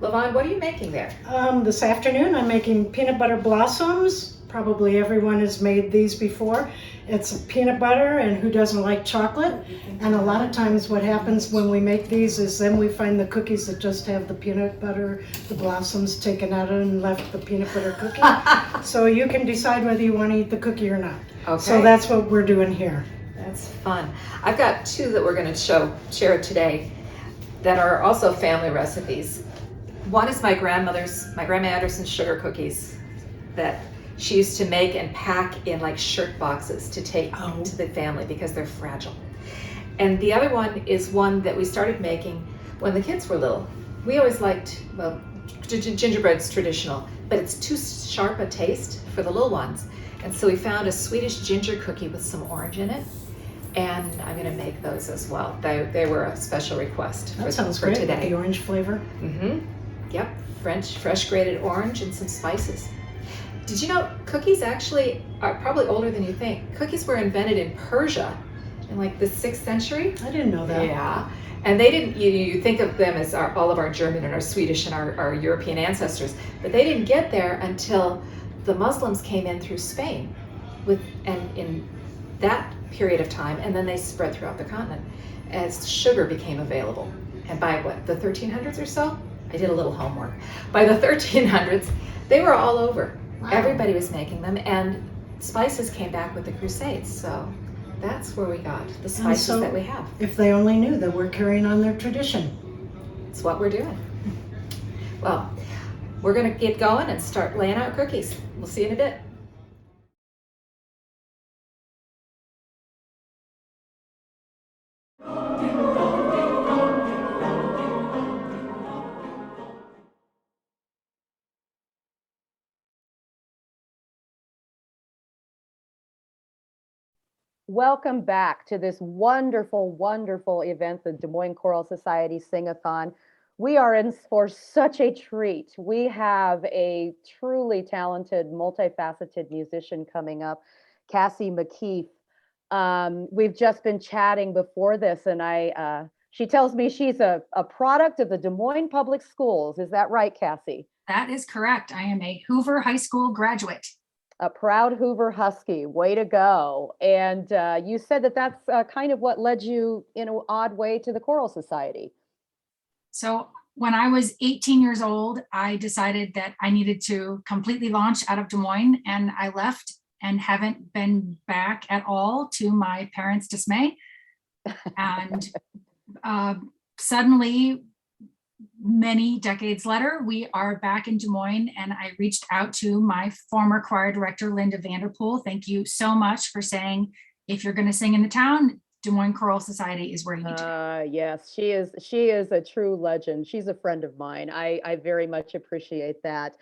Levon, what are you making there? This afternoon I'm making peanut butter blossoms. Probably everyone has made these before. It's peanut butter, and who doesn't like chocolate? And a lot of times what happens when we make these is then we find the cookies that just have the peanut butter, the blossoms taken out and left the peanut butter cookie. So you can decide whether you want to eat the cookie or not. Okay. So that's what we're doing here. That's fun. I've got two that we're going to share today that are also family recipes. One is my Grandma Anderson's sugar cookies that she used to make and pack in like shirt boxes to take to the family because they're fragile. And the other one is one that we started making when the kids were little. We always liked, well, gingerbread's traditional, but it's too sharp a taste for the little ones. And so we found a Swedish ginger cookie with some orange in it. And I'm going to make those as well. They were a special request That sounds for great today. with the orange flavor. Mm-hmm. Yep, fresh grated orange and some spices. Did you know cookies actually are probably older than you think? Cookies were invented in Persia in like the 6th century. I didn't know that. Yeah, and they didn't. You think of them as all of our German and our Swedish and our European ancestors, but they didn't get there until the Muslims came in through Spain, and in that period of time, and then they spread throughout the continent as sugar became available. And by the 1300s or so, I did a little homework. By the 1300s, they were all over. Wow. Everybody was making them, and spices came back with the Crusades. So that's where we got the spices that we have. If they only knew that we're carrying on their tradition. It's what we're doing. Well, we're going to get going and start laying out cookies. We'll see you in a bit. Welcome back to this wonderful, wonderful event, the Des Moines Choral Society Sing-A-Thon. We are in for such a treat. We have a truly talented, multifaceted musician coming up, Cassie McKeith. We've just been chatting before this, and she tells me she's a product of the Des Moines Public Schools. Is that right, Cassie? That is correct. I am a Hoover High School graduate. A proud Hoover Husky, way to go. And you said that that's kind of what led you in an odd way to the Choral Society. So when I was 18 years old, I decided that I needed to completely launch out of Des Moines, and I left and haven't been back at all, to my parents' dismay. And suddenly, many decades later, we are back in Des Moines, and I reached out to my former choir director, Linda Vanderpool. Thank you so much for saying, if you're going to sing in the town, Des Moines Choral Society is where you need to go. Yes, she is a true legend. She's a friend of mine. I very much appreciate that.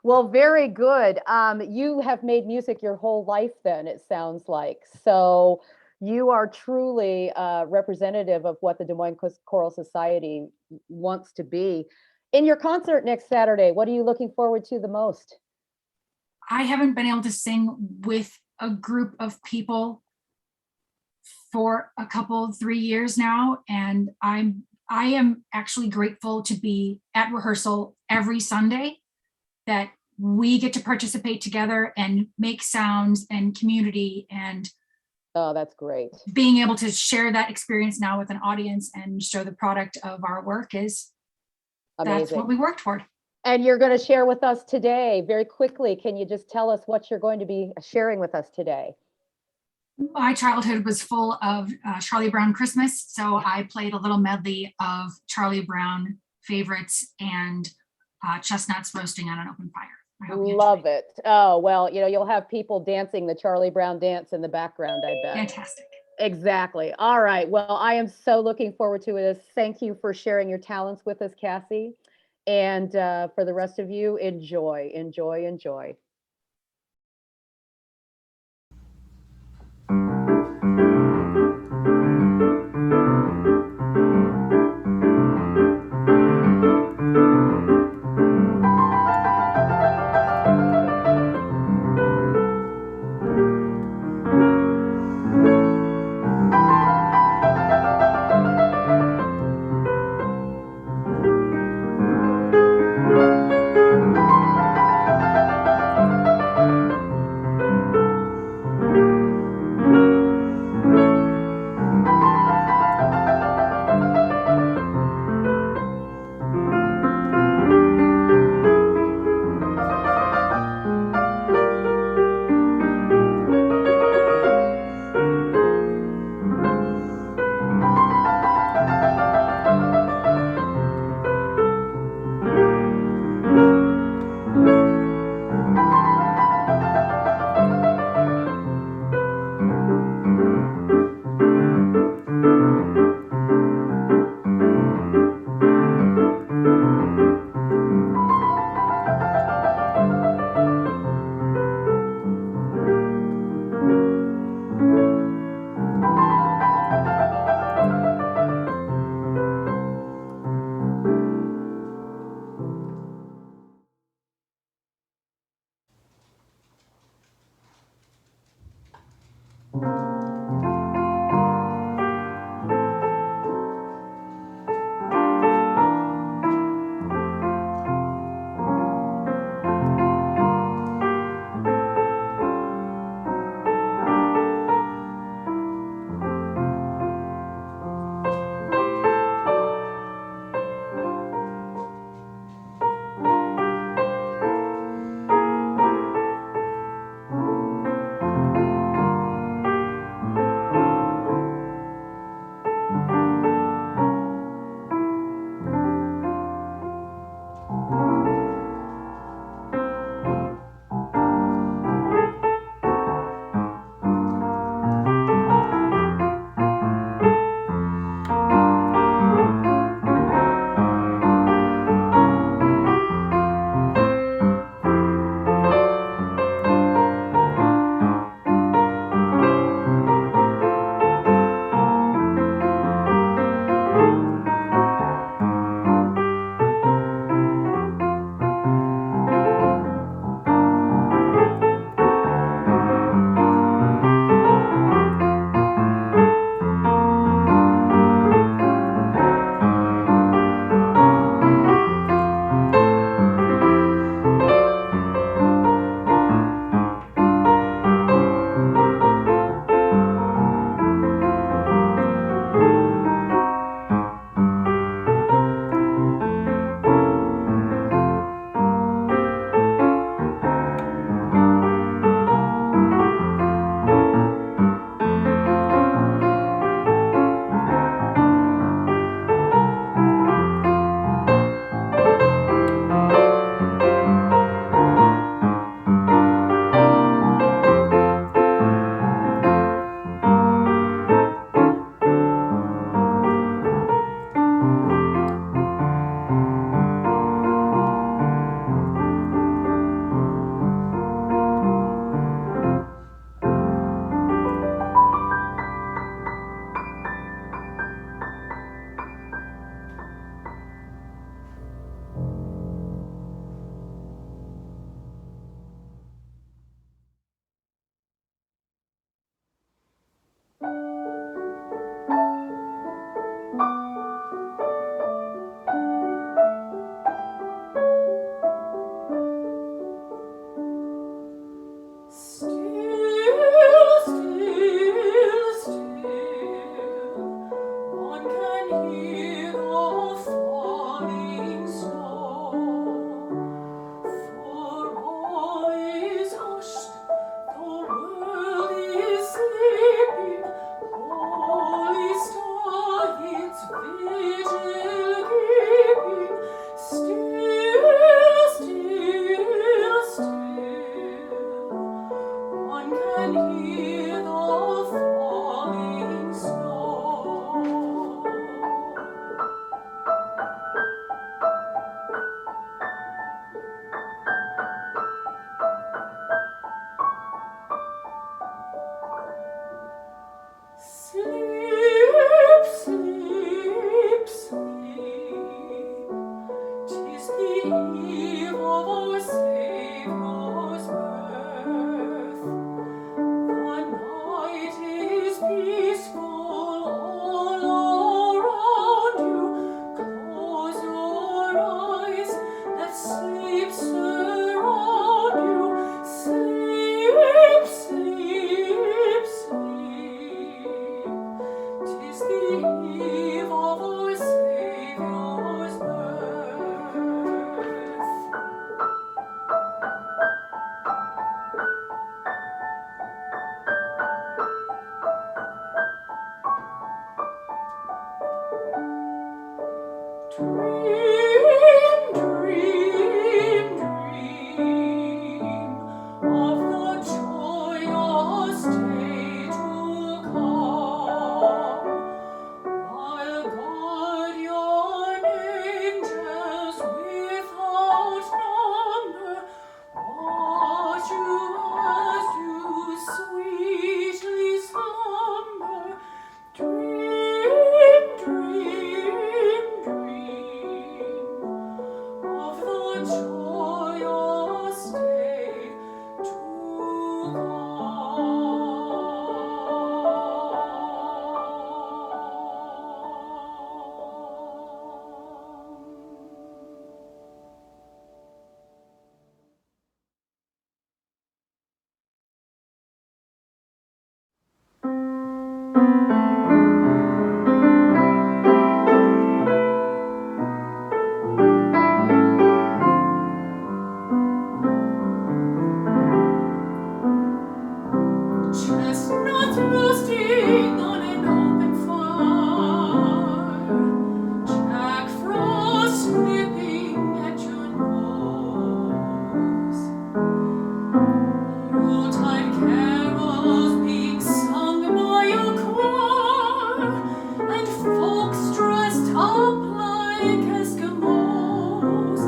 Well, very good. You have made music your whole life then, it sounds like. So you are truly representative of what the Des Moines Choral Society wants to be. In your concert next Saturday, what are you looking forward to the most? I haven't been able to sing with a group of people for a couple, 3 years now, and I am actually grateful to be at rehearsal every Sunday, that we get to participate together and make sounds and community, and oh, that's great. Being able to share that experience now with an audience and show the product of our work is amazing. That's what we worked toward. And you're going to share with us today, very quickly. Can you just tell us what you're going to be sharing with us today? My childhood was full of Charlie Brown Christmas, so I played a little medley of Charlie Brown favorites and chestnuts roasting on an open fire. I hope you love it. Oh, well, you'll have people dancing the Charlie Brown dance in the background, I bet. Fantastic. Exactly. All right. Well, I am so looking forward to this. Thank you for sharing your talents with us, Cassie. And for the rest of you, enjoy, enjoy, enjoy. hear the falling snow. For all is hushed, the world is sleeping. Holy star, its vigil keeping. Still, still, still, one can hear the falling snow. Sleep, sleep, sleep. 'Tis the eve of our Saviour's birth. The night is peaceful all around you. Close your eyes, let sleep surround you. Sleep, sleep, sleep. 'Tis the eve of our Saviour's birth. Dream, dream, dream of the joyous day to come, while guardian angels without number watch you as you sweetly slumber. Dream, dream, dream of the joyous day to Chestnuts roasting on an open fire, Jack Frost nipping at your nose, Yuletide carols being sung by a choir, and folks dressed up like Eskimos.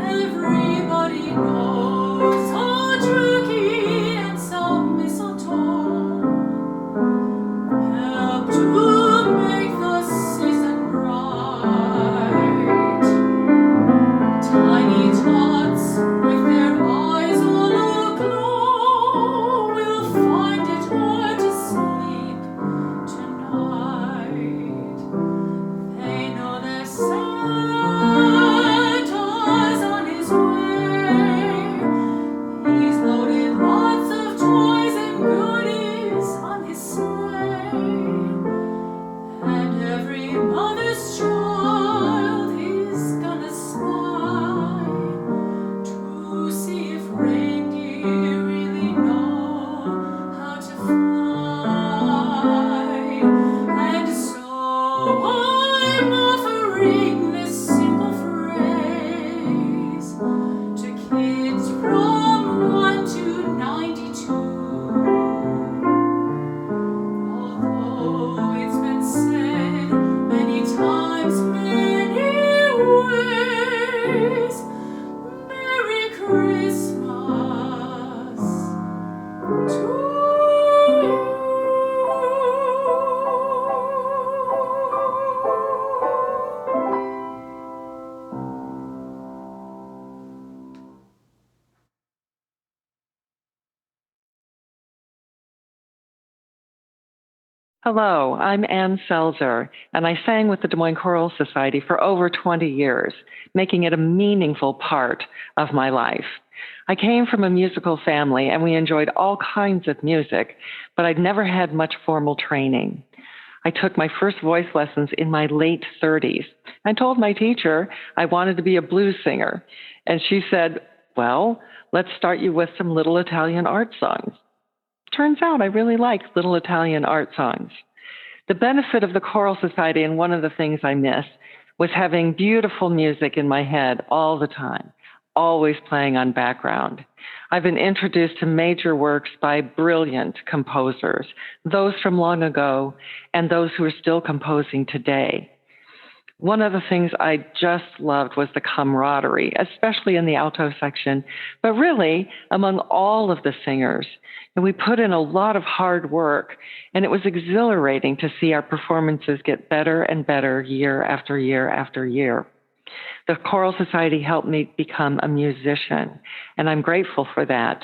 Everybody knows a turkey and some mistletoe help to make the season bright. Tiny tots with their eyes all aglow will find it hard to sleep tonight. They know their Santa's on his way. He's loaded lots of toys and goodies on his sleigh. And every mother's child is gonna spy to see if reindeer really know how to fly. And so I'm offering this simple phrase to kids from 1 to 92. Although it's been said many times, many ways, Merry Christmas to you. Hello, I'm Ann Selzer, and I sang with the Des Moines Choral Society for over 20 years, making it a meaningful part of my life. I came from a musical family, and we enjoyed all kinds of music, but I'd never had much formal training. I took my first voice lessons in my late 30s. I told my teacher I wanted to be a blues singer, and she said, well, let's start you with some little Italian art songs. Turns out I really like little Italian art songs. The benefit of the Choral Society, and one of the things I miss, was having beautiful music in my head all the time, always playing on background. I've been introduced to major works by brilliant composers, those from long ago and those who are still composing today. One of the things I just loved was the camaraderie, especially in the alto section, but really among all of the singers. And we put in a lot of hard work, and it was exhilarating to see our performances get better and better year after year after year. The Choral Society helped me become a musician, and I'm grateful for that.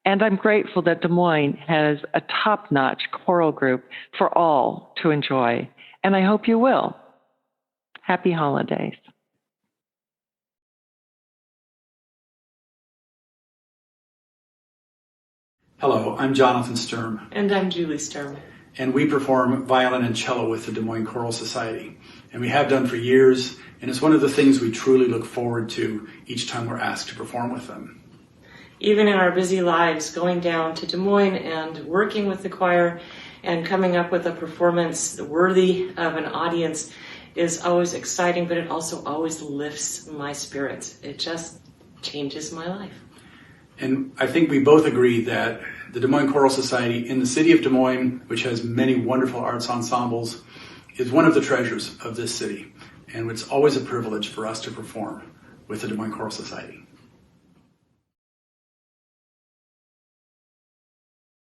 And I'm grateful that Des Moines has a top-notch choral group for all to enjoy, and I hope you will. Happy holidays. Hello, I'm Jonathan Sturm. And I'm Julie Sturm. And we perform violin and cello with the Des Moines Choral Society. And we have done for years, and it's one of the things we truly look forward to each time we're asked to perform with them. Even in our busy lives, going down to Des Moines and working with the choir and coming up with a performance worthy of an audience is always exciting, but it also always lifts my spirits. It just changes my life. And I think we both agree that the Des Moines Choral Society in the city of Des Moines, which has many wonderful arts ensembles, is one of the treasures of this city. And it's always a privilege for us to perform with the Des Moines Choral Society.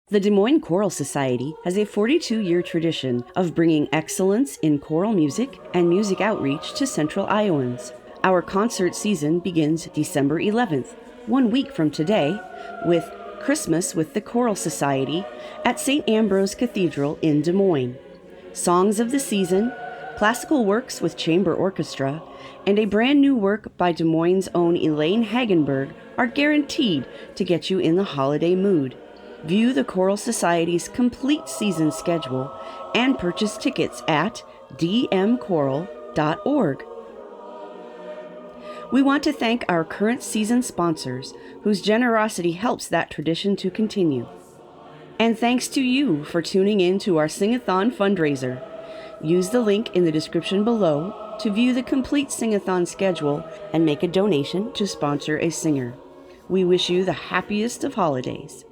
The Des Moines Choral Society has a 42-year tradition of bringing excellence in choral music and music outreach to Central Iowans. Our concert season begins December 11th, 1 week from today, with Christmas with the Choral Society at St. Ambrose Cathedral in Des Moines. Songs of the season, classical works with chamber orchestra, and a brand new work by Des Moines' own Elaine Hagenberg are guaranteed to get you in the holiday mood. View the Choral Society's complete season schedule and purchase tickets at dmchoral.org. We want to thank our current season sponsors, whose generosity helps that tradition to continue. And thanks to you for tuning in to our Sing-A-Thon fundraiser. Use the link in the description below to view the complete Sing-A-Thon schedule and make a donation to sponsor a singer. We wish you the happiest of holidays.